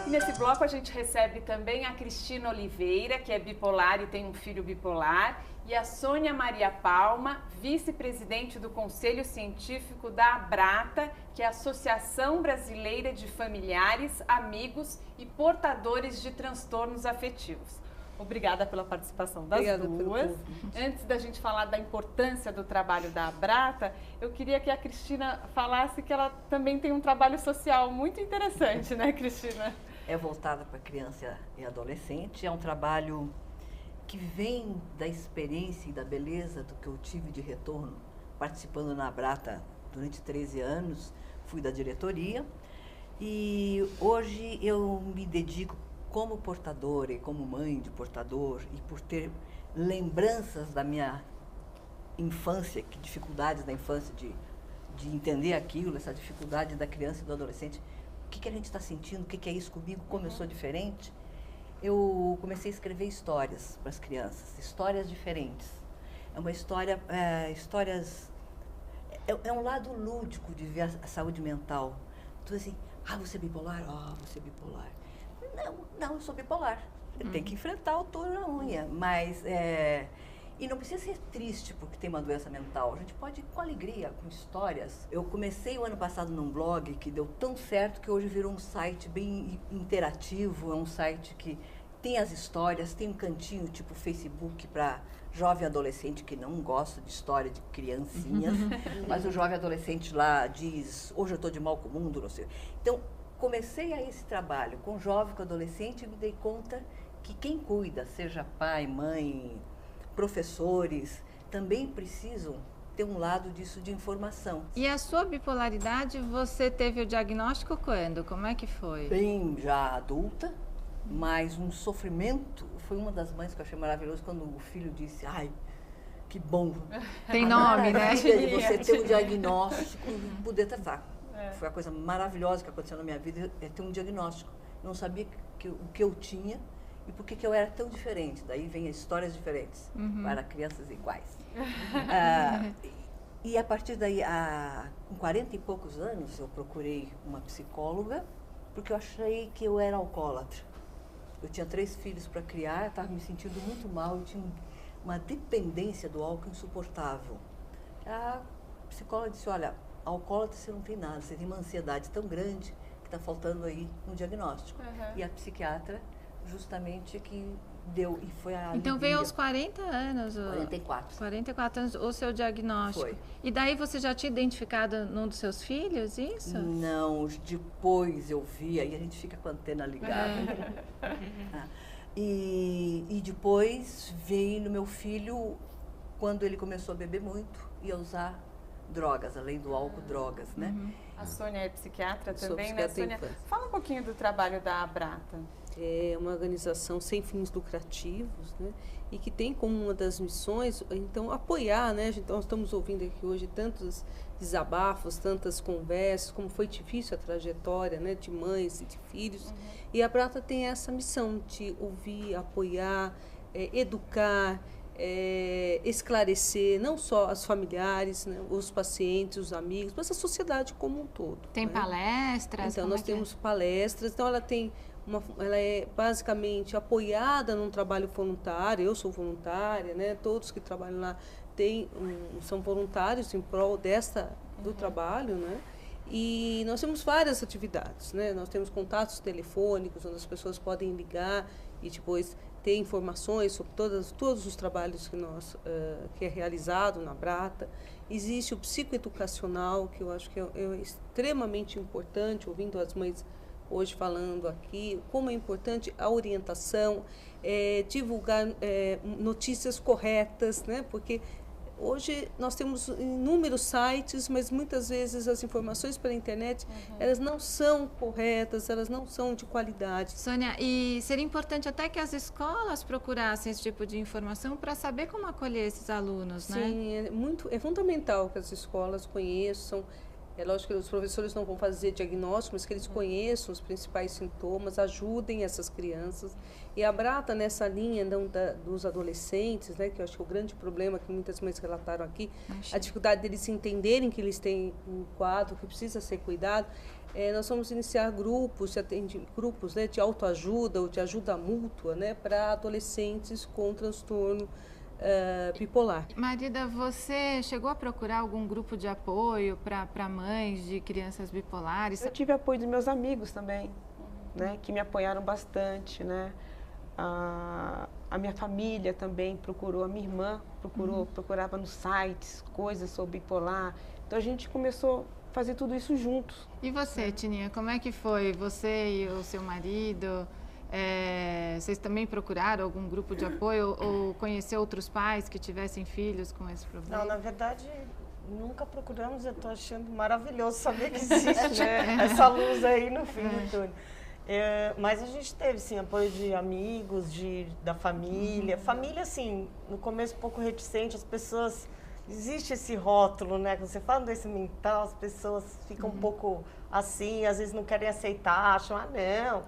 Speaker 1: E nesse bloco a gente recebe também a Cristina Oliveira, que é bipolar e tem um filho bipolar, e a Sônia Maria Palma, vice-presidente do Conselho Científico da Abrata, que é a Associação Brasileira de Familiares, Amigos e Portadores de Transtornos Afetivos. Obrigada pela participação das duas. Antes da gente falar da importância do trabalho da Abrata, eu queria que a Cristina falasse que ela também tem um trabalho social muito interessante, né, Cristina?
Speaker 18: É voltada para criança e adolescente, é um trabalho que vem da experiência e da beleza do que eu tive de retorno participando na Abrata durante 13 anos, fui da diretoria e hoje eu me dedico como portadora e como mãe de portador e por ter lembranças da minha infância, que dificuldades da infância de entender aquilo, essa dificuldade da criança e do adolescente, o que a gente está sentindo, o que é isso comigo, como eu sou diferente. Eu comecei a escrever histórias para as crianças, histórias diferentes. É uma história, é um lado lúdico de ver a saúde mental. Então assim, você é bipolar? Você é bipolar. Não, eu sou bipolar. Tem que enfrentar o touro na unha, mas e não precisa ser triste porque tem uma doença mental. A gente pode ir com alegria, com histórias. Eu comecei o ano passado num blog que deu tão certo que hoje virou um site bem interativo. É um site que tem as histórias, tem um cantinho tipo Facebook para jovem adolescente que não gosta de história de criancinhas, mas o jovem adolescente lá diz, hoje eu estou de mal com o mundo, não sei. Então, comecei a esse trabalho com jovem, com adolescente e me dei conta que quem cuida, seja pai, mãe, professores, também precisam ter um lado disso de informação.
Speaker 2: E a sua bipolaridade, você teve o diagnóstico quando? Como é que foi?
Speaker 18: Bem já adulta, mas um sofrimento. Foi uma das mães que eu achei maravilhoso quando o filho disse, que bom.
Speaker 2: Tem nome, né?
Speaker 18: De você ter um diagnóstico e poder tratar. Foi a coisa maravilhosa que aconteceu na minha vida, é ter um diagnóstico. Eu não sabia o que eu tinha e por que eu era tão diferente. Daí vem histórias diferentes para crianças iguais. E a partir daí, com 40 e poucos anos, eu procurei uma psicóloga porque eu achei que eu era alcoólatra. Eu tinha 3 filhos para criar, estava me sentindo muito mal, eu tinha uma dependência do álcool insuportável. A psicóloga disse, olha, alcoólatra você não tem nada, você tem uma ansiedade tão grande que está faltando aí um diagnóstico. E a psiquiatra justamente que deu, e foi a
Speaker 2: Então veio aos 40 anos.
Speaker 18: 44.
Speaker 2: 44 anos o seu diagnóstico.
Speaker 18: Foi.
Speaker 2: E daí você já tinha identificado num dos seus filhos isso?
Speaker 18: Não, depois eu vi, aí a gente fica com a antena ligada. E depois veio no meu filho, quando ele começou a beber muito e a usar drogas, além do álcool, drogas, né?
Speaker 1: A Sônia é psiquiatra
Speaker 19: Sou
Speaker 1: também,
Speaker 19: psiquiatra
Speaker 1: né, Sônia? Fala um pouquinho do trabalho da Abrata.
Speaker 19: É uma organização sem fins lucrativos, né? E que tem como uma das missões, então, apoiar, né? Então, nós estamos ouvindo aqui hoje tantos desabafos, tantas conversas, como foi difícil a trajetória, né? De mães e de filhos. E a Abrata tem essa missão de ouvir, apoiar, educar, esclarecer não só os familiares, né, os pacientes, os amigos, mas a sociedade como um todo.
Speaker 2: Tem palestras?
Speaker 19: Então, nós temos palestras. Então, ela é basicamente apoiada num trabalho voluntário. Eu sou voluntária, né? Todos que trabalham lá são voluntários em prol do trabalho, né? E nós temos várias atividades, né? Nós temos contatos telefônicos onde as pessoas podem ligar e depois ter informações sobre todos os trabalhos que é realizado na Brata. Existe o psicoeducacional, que eu acho que é extremamente importante, ouvindo as mães hoje falando aqui, como é importante a orientação, divulgar notícias corretas, né? Porque hoje nós temos inúmeros sites, mas muitas vezes as informações pela internet, elas não são corretas, elas não são de qualidade.
Speaker 2: Sônia, e seria importante até que as escolas procurassem esse tipo de informação para saber como acolher esses alunos, né?
Speaker 19: Sim, é fundamental que as escolas conheçam. É lógico que os professores não vão fazer diagnóstico, mas que eles conheçam os principais sintomas, ajudem essas crianças. E a Brata, nessa linha dos adolescentes, né, que eu acho que é o grande problema que muitas mães relataram aqui, a dificuldade deles entenderem que eles têm um quadro que precisa ser cuidado, nós vamos iniciar grupos né, de autoajuda ou de ajuda mútua, né, para adolescentes com transtorno bipolar.
Speaker 2: Marida, você chegou a procurar algum grupo de apoio para mães de crianças bipolares?
Speaker 5: Eu tive apoio dos meus amigos também, né, que me apoiaram bastante, né? A minha família também procurou, a minha irmã procurava nos sites coisas sobre bipolar. Então a gente começou a fazer tudo isso juntos.
Speaker 2: E você, Tininha, como é que foi? Você e o seu marido? Vocês também procuraram algum grupo de apoio ou conhecer outros pais que tivessem filhos com esse problema?
Speaker 6: Não, na verdade, nunca procuramos. Eu estou achando maravilhoso saber que existe essa luz aí no fim do túnel. Mas a gente teve, sim, apoio de amigos, da família. Família, assim, no começo um pouco reticente, as pessoas... Existe esse rótulo, né? Quando você fala doença mental, as pessoas ficam um pouco assim, às vezes não querem aceitar, acham, não,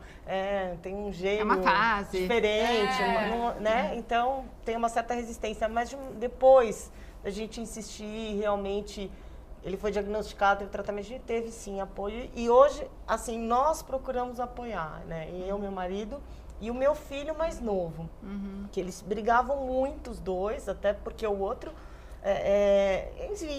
Speaker 6: tem um jeito
Speaker 2: uma fase
Speaker 6: diferente, né? Então, tem uma certa resistência. Mas depois a gente insistir, realmente, ele foi diagnosticado, teve tratamento, a gente teve, sim, apoio. E hoje, assim, nós procuramos apoiar, né? Eu, meu marido e o meu filho mais novo, que eles brigavam muito, os dois, até porque o outro...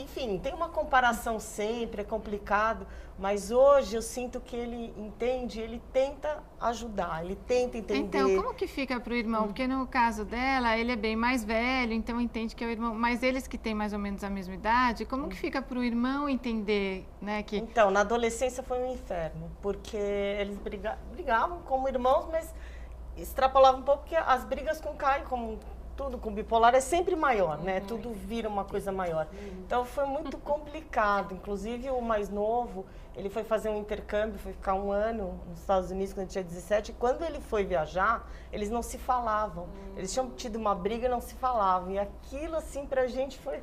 Speaker 6: enfim, tem uma comparação sempre, é complicado, mas hoje eu sinto que ele entende, ele tenta ajudar, ele tenta entender.
Speaker 2: Então, como que fica para o irmão? Porque no caso dela, ele é bem mais velho, então entende que é o irmão, mas eles que têm mais ou menos a mesma idade, como que fica para o irmão entender, né? Que...
Speaker 6: Então, na adolescência foi um inferno, porque eles brigavam como irmãos, mas extrapolavam um pouco, porque as brigas com o Caio, como... tudo com bipolar é sempre maior, né? Tudo vira uma coisa maior. Então foi muito complicado. Inclusive o mais novo, ele foi fazer um intercâmbio, foi ficar 1 ano nos Estados Unidos quando ele tinha 17. E quando ele foi viajar, eles não se falavam. Eles tinham tido uma briga e não se falavam. E aquilo assim pra gente foi,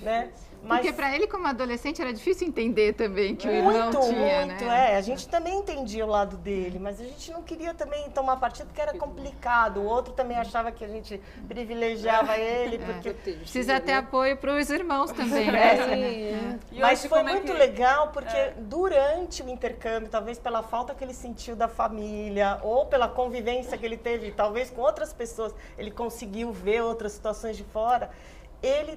Speaker 6: né?
Speaker 2: Mas... Porque para ele, como adolescente, era difícil entender também que o irmão tinha,
Speaker 6: muito,
Speaker 2: né?
Speaker 6: A gente também entendia o lado dele, mas a gente não queria também tomar partido porque era complicado. O outro também achava que a gente privilegiava ele, porque...
Speaker 2: Precisa ter apoio para os irmãos também, né?
Speaker 6: Mas foi muito legal, porque durante o intercâmbio, talvez pela falta que ele sentiu da família, ou pela convivência que ele teve, talvez com outras pessoas, ele conseguiu ver outras situações de fora. Ele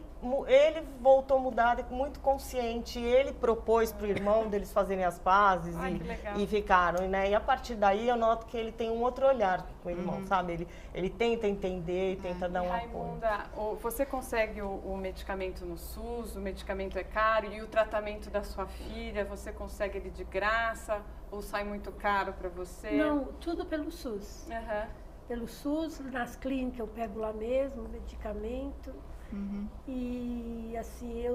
Speaker 6: voltou mudado, muito consciente. Ele propôs para o irmão deles fazerem as pazes e ficaram, né? E a partir daí eu noto que ele tem um outro olhar com o irmão, sabe? Ele tenta entender e tenta dar um
Speaker 1: Raimunda, apoio. Você consegue o medicamento no SUS, o medicamento é caro, e o tratamento da sua filha, você consegue ele de graça ou sai muito caro para você?
Speaker 7: Não, tudo pelo SUS. Pelo SUS, nas clínicas eu pego lá mesmo o medicamento. E assim,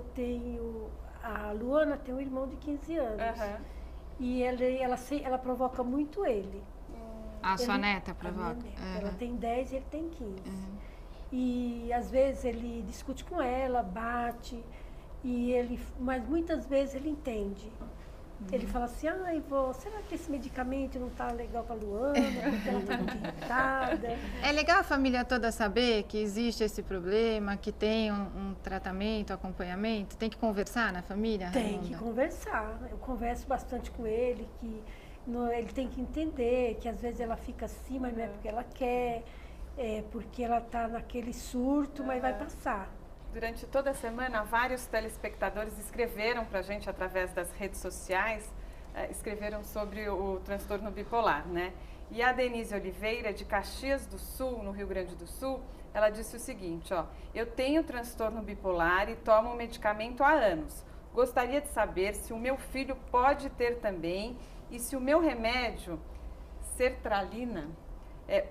Speaker 7: a Luana tem um irmão de 15 anos e ela provoca muito ele.
Speaker 2: A sua neta provoca?
Speaker 7: Ela tem 10 e ele tem 15. E às vezes ele discute com ela, bate, mas muitas vezes ele entende. Ele fala assim, ai, vô, será que esse medicamento não tá legal pra Luana, porque ela tá muito irritada?
Speaker 2: É legal a família toda saber que existe esse problema, que tem um tratamento, acompanhamento? Tem que conversar na família,
Speaker 7: Tem
Speaker 2: Raimunda?
Speaker 7: que conversar. Eu converso bastante com ele, que ele tem que entender que às vezes ela fica assim, mas não é porque ela quer, é porque ela tá naquele surto, mas vai passar.
Speaker 1: Durante toda a semana, vários telespectadores escreveram para a gente através das redes sociais, escreveram sobre o transtorno bipolar, né? E a Denise Oliveira, de Caxias do Sul, no Rio Grande do Sul, ela disse o seguinte, ó, eu tenho transtorno bipolar e tomo medicamento há anos. Gostaria de saber se o meu filho pode ter também e se o meu remédio, sertralina,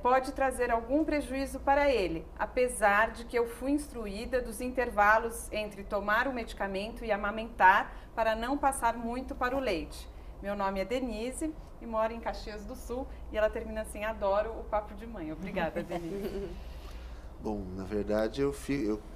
Speaker 1: pode trazer algum prejuízo para ele, apesar de que eu fui instruída dos intervalos entre tomar o medicamento e amamentar para não passar muito para o leite. Meu nome é Denise e moro em Caxias do Sul e ela termina assim, adoro o papo de mãe. Obrigada, Denise.
Speaker 8: Bom, na verdade eu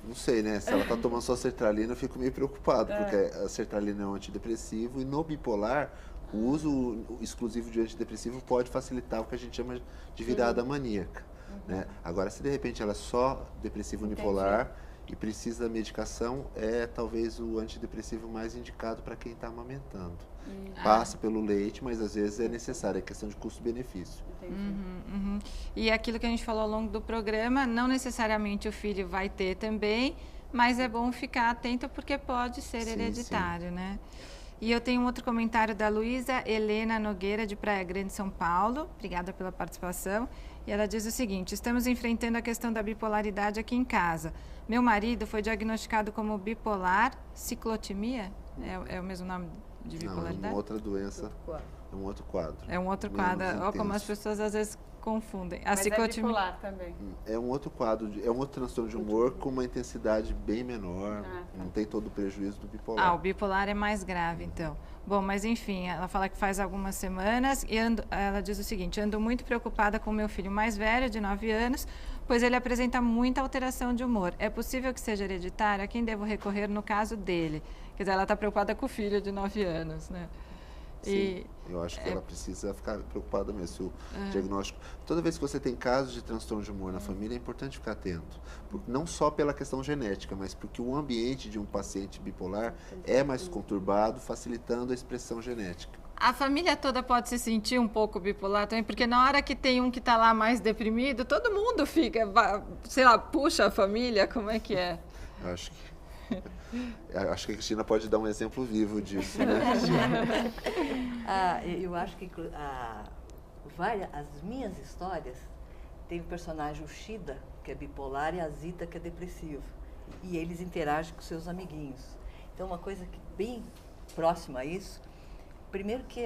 Speaker 8: não sei, né? Se ela está tomando só sertralina, eu fico meio preocupado, porque a sertralina é um antidepressivo e no bipolar o uso exclusivo de antidepressivo pode facilitar o que a gente chama de virada maníaca. Né? Agora, se de repente ela é só depressiva unipolar e precisa da medicação, é talvez o antidepressivo mais indicado para quem está amamentando. Passa pelo leite, mas às vezes é necessário, é questão de custo-benefício.
Speaker 2: E aquilo que a gente falou ao longo do programa, não necessariamente o filho vai ter também, mas é bom ficar atento porque pode ser hereditário, né? E eu tenho um outro comentário da Luísa Helena Nogueira, de Praia Grande, São Paulo. Obrigada pela participação. E ela diz o seguinte, estamos enfrentando a questão da bipolaridade aqui em casa. Meu marido foi diagnosticado como bipolar, ciclotimia? É o mesmo nome de bipolaridade?
Speaker 8: Não, é uma outra doença, é um outro quadro.
Speaker 2: É um outro quadro. Olha como as pessoas às vezes confundem. A
Speaker 1: Mas
Speaker 2: ciclotimia...
Speaker 1: é bipolar também.
Speaker 8: É um outro quadro, é um outro transtorno de humor com uma intensidade bem menor, não tem todo o prejuízo do bipolar.
Speaker 2: O bipolar é mais grave, então. Bom, mas enfim, ela fala que faz algumas semanas e ela diz o seguinte, ando muito preocupada com meu filho mais velho, de 9 anos, pois ele apresenta muita alteração de humor. É possível que seja hereditário? A quem devo recorrer no caso dele? Quer dizer, ela está preocupada com o filho de 9 anos, né?
Speaker 8: Sim, eu acho que ela precisa ficar preocupada mesmo. Se o diagnóstico... Toda vez que você tem casos de transtorno de humor na família, é importante ficar atento. Não só pela questão genética, mas porque o ambiente de um paciente bipolar é mais conturbado, facilitando a expressão genética.
Speaker 2: A família toda pode se sentir um pouco bipolar também, porque na hora que tem um que está lá mais deprimido, todo mundo fica, sei lá, puxa a família, como é que é?
Speaker 8: Acho que a Cristina pode dar um exemplo vivo disso, né?
Speaker 18: Eu acho que as minhas histórias tem o personagem o Shida, que é bipolar, e a Zita, que é depressiva. E eles interagem com seus amiguinhos. Então, uma coisa que bem próxima a isso, primeiro que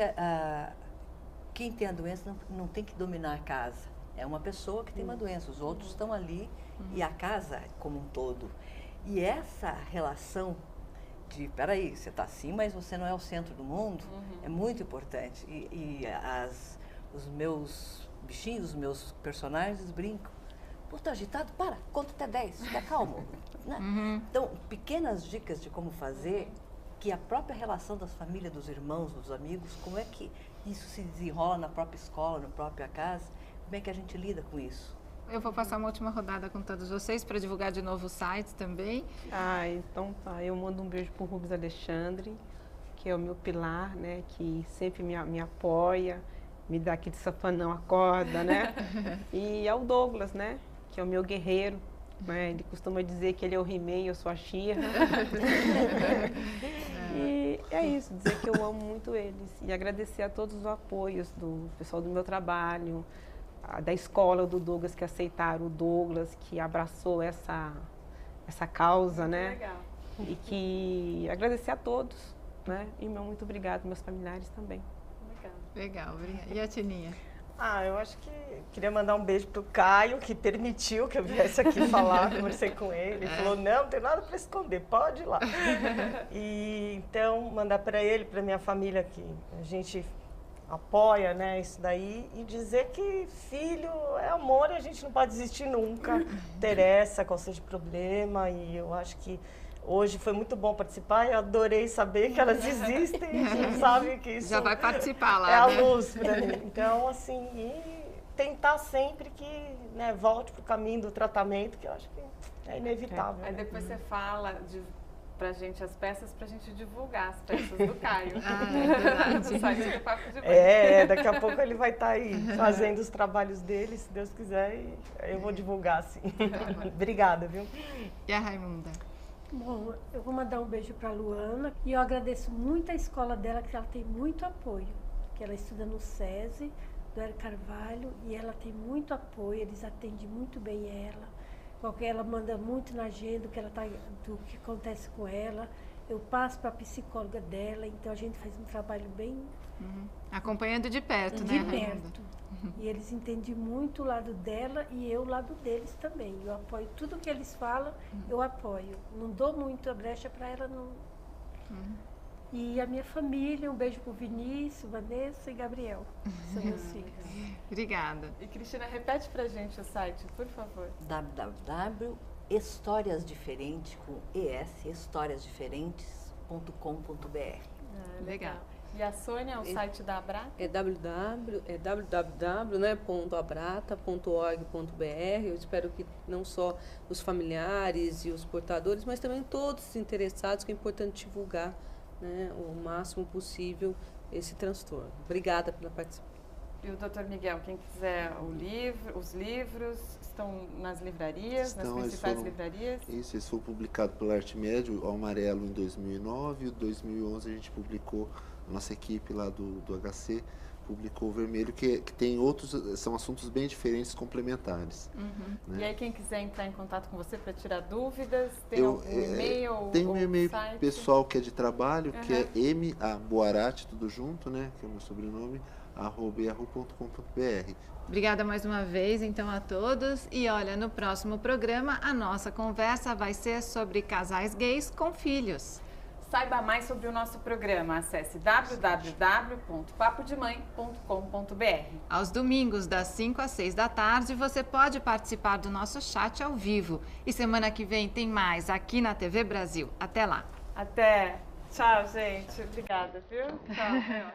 Speaker 18: quem tem a doença não tem que dominar a casa. É uma pessoa que tem uma doença, os outros estão ali e a casa como um todo. E essa relação de, peraí, você está assim, mas você não é o centro do mundo, é muito importante. Os meus bichinhos, os meus personagens brincam. Pô, tá agitado? Para, conta até 10, fica calmo. Né? Então, pequenas dicas de como fazer, que a própria relação das famílias, dos irmãos, dos amigos, como é que isso se desenrola na própria escola, na própria casa, como é que a gente lida com isso?
Speaker 2: Eu vou passar uma última rodada com todos vocês para divulgar de novo o site também.
Speaker 5: Então tá. Eu mando um beijo pro Rubens Alexandre, que é o meu pilar, né? Que sempre me apoia, me dá aquele safanão, acorda, né? E ao Douglas, né? Que é o meu guerreiro. Né? Ele costuma dizer que ele é o He-Man, eu sou a She-Ra. E é isso, dizer que eu amo muito eles. E agradecer a todos os apoios do pessoal do meu trabalho, da escola do Douglas, que aceitaram o Douglas, que abraçou essa causa, né?
Speaker 1: Legal.
Speaker 5: E que agradecer a todos, né? E muito obrigado, meus familiares também.
Speaker 2: Legal, obrigada. E a Tininha?
Speaker 6: Eu acho que queria mandar um beijo pro Caio, que permitiu que eu viesse aqui falar, conversei com ele, ele falou, não tem nada para esconder, pode ir lá. E então, mandar para ele, para minha família, que a gente apoia, né, isso daí, e dizer que filho é amor e a gente não pode desistir nunca, interessa qual seja o problema, e eu acho que Hoje foi muito bom participar, eu adorei saber que elas existem, a gente sabe que isso
Speaker 2: já vai participar lá,
Speaker 6: é a
Speaker 2: né?
Speaker 6: luz para mim. Então, assim, e tentar sempre que, né, volte para o caminho do tratamento, que eu acho que é inevitável.
Speaker 1: Aí depois você fala pra gente as peças, pra gente divulgar as peças do Caio. No site do Papo de Mãe.
Speaker 6: Daqui a pouco ele vai estar aí fazendo os trabalhos dele, se Deus quiser, e eu vou divulgar, sim. Obrigada, viu?
Speaker 2: E a Raimunda?
Speaker 7: Bom, eu vou mandar um beijo para a Luana e eu agradeço muito a escola dela, que ela tem muito apoio, que ela estuda no SESI, do Hélio Carvalho, e ela tem muito apoio, eles atendem muito bem ela manda muito na agenda do que acontece com ela, eu passo para a psicóloga dela, então a gente faz um trabalho bem...
Speaker 2: Acompanhando de perto,
Speaker 7: de
Speaker 2: né, Raimunda?
Speaker 7: perto. E eles entendem muito o lado dela e eu o lado deles também. Eu apoio tudo que eles falam, eu apoio. Não dou muito a brecha para ela, não. E a minha família, um beijo pro Vinícius, Vanessa e Gabriel. São meus filhos.
Speaker 2: Obrigada.
Speaker 1: E Cristina, repete pra gente o site, por favor.
Speaker 18: www.historiasdiferentes, com ES, historiasdiferentes.com.br.
Speaker 1: Legal. E a Sônia, o site da Abrata?
Speaker 19: É www.abrata.org.br. Eu espero que não só os familiares e os portadores, mas também todos os interessados, que é importante divulgar, né, o máximo possível esse transtorno. Obrigada pela participação.
Speaker 1: E o Dr. Miguel, quem quiser os livros estão nas livrarias, nas principais livrarias?
Speaker 8: Isso, eles foram publicados pela Arte Médio, o Amarelo em 2009, e em 2011 a gente publicou, a nossa equipe lá do HC publicou o Vermelho, que tem outros, são assuntos bem diferentes, complementares. Né?
Speaker 1: E aí quem quiser entrar em contato com você para tirar dúvidas, tem algum e-mail?
Speaker 8: Tem um e-mail
Speaker 1: site?
Speaker 8: pessoal que é de trabalho, que é Boarati, tudo junto, né, que é o meu sobrenome, @yahoo.com.br.
Speaker 2: Obrigada mais uma vez, então, a todos. E olha, no próximo programa, a nossa conversa vai ser sobre casais gays com filhos.
Speaker 1: Saiba mais sobre o nosso programa. Acesse www.papodemãe.com.br.
Speaker 2: Aos domingos, das 5 às 6 da tarde, você pode participar do nosso chat ao vivo. E semana que vem tem mais aqui na TV Brasil. Até lá.
Speaker 1: Até. Tchau, gente. Obrigada, viu? Tchau.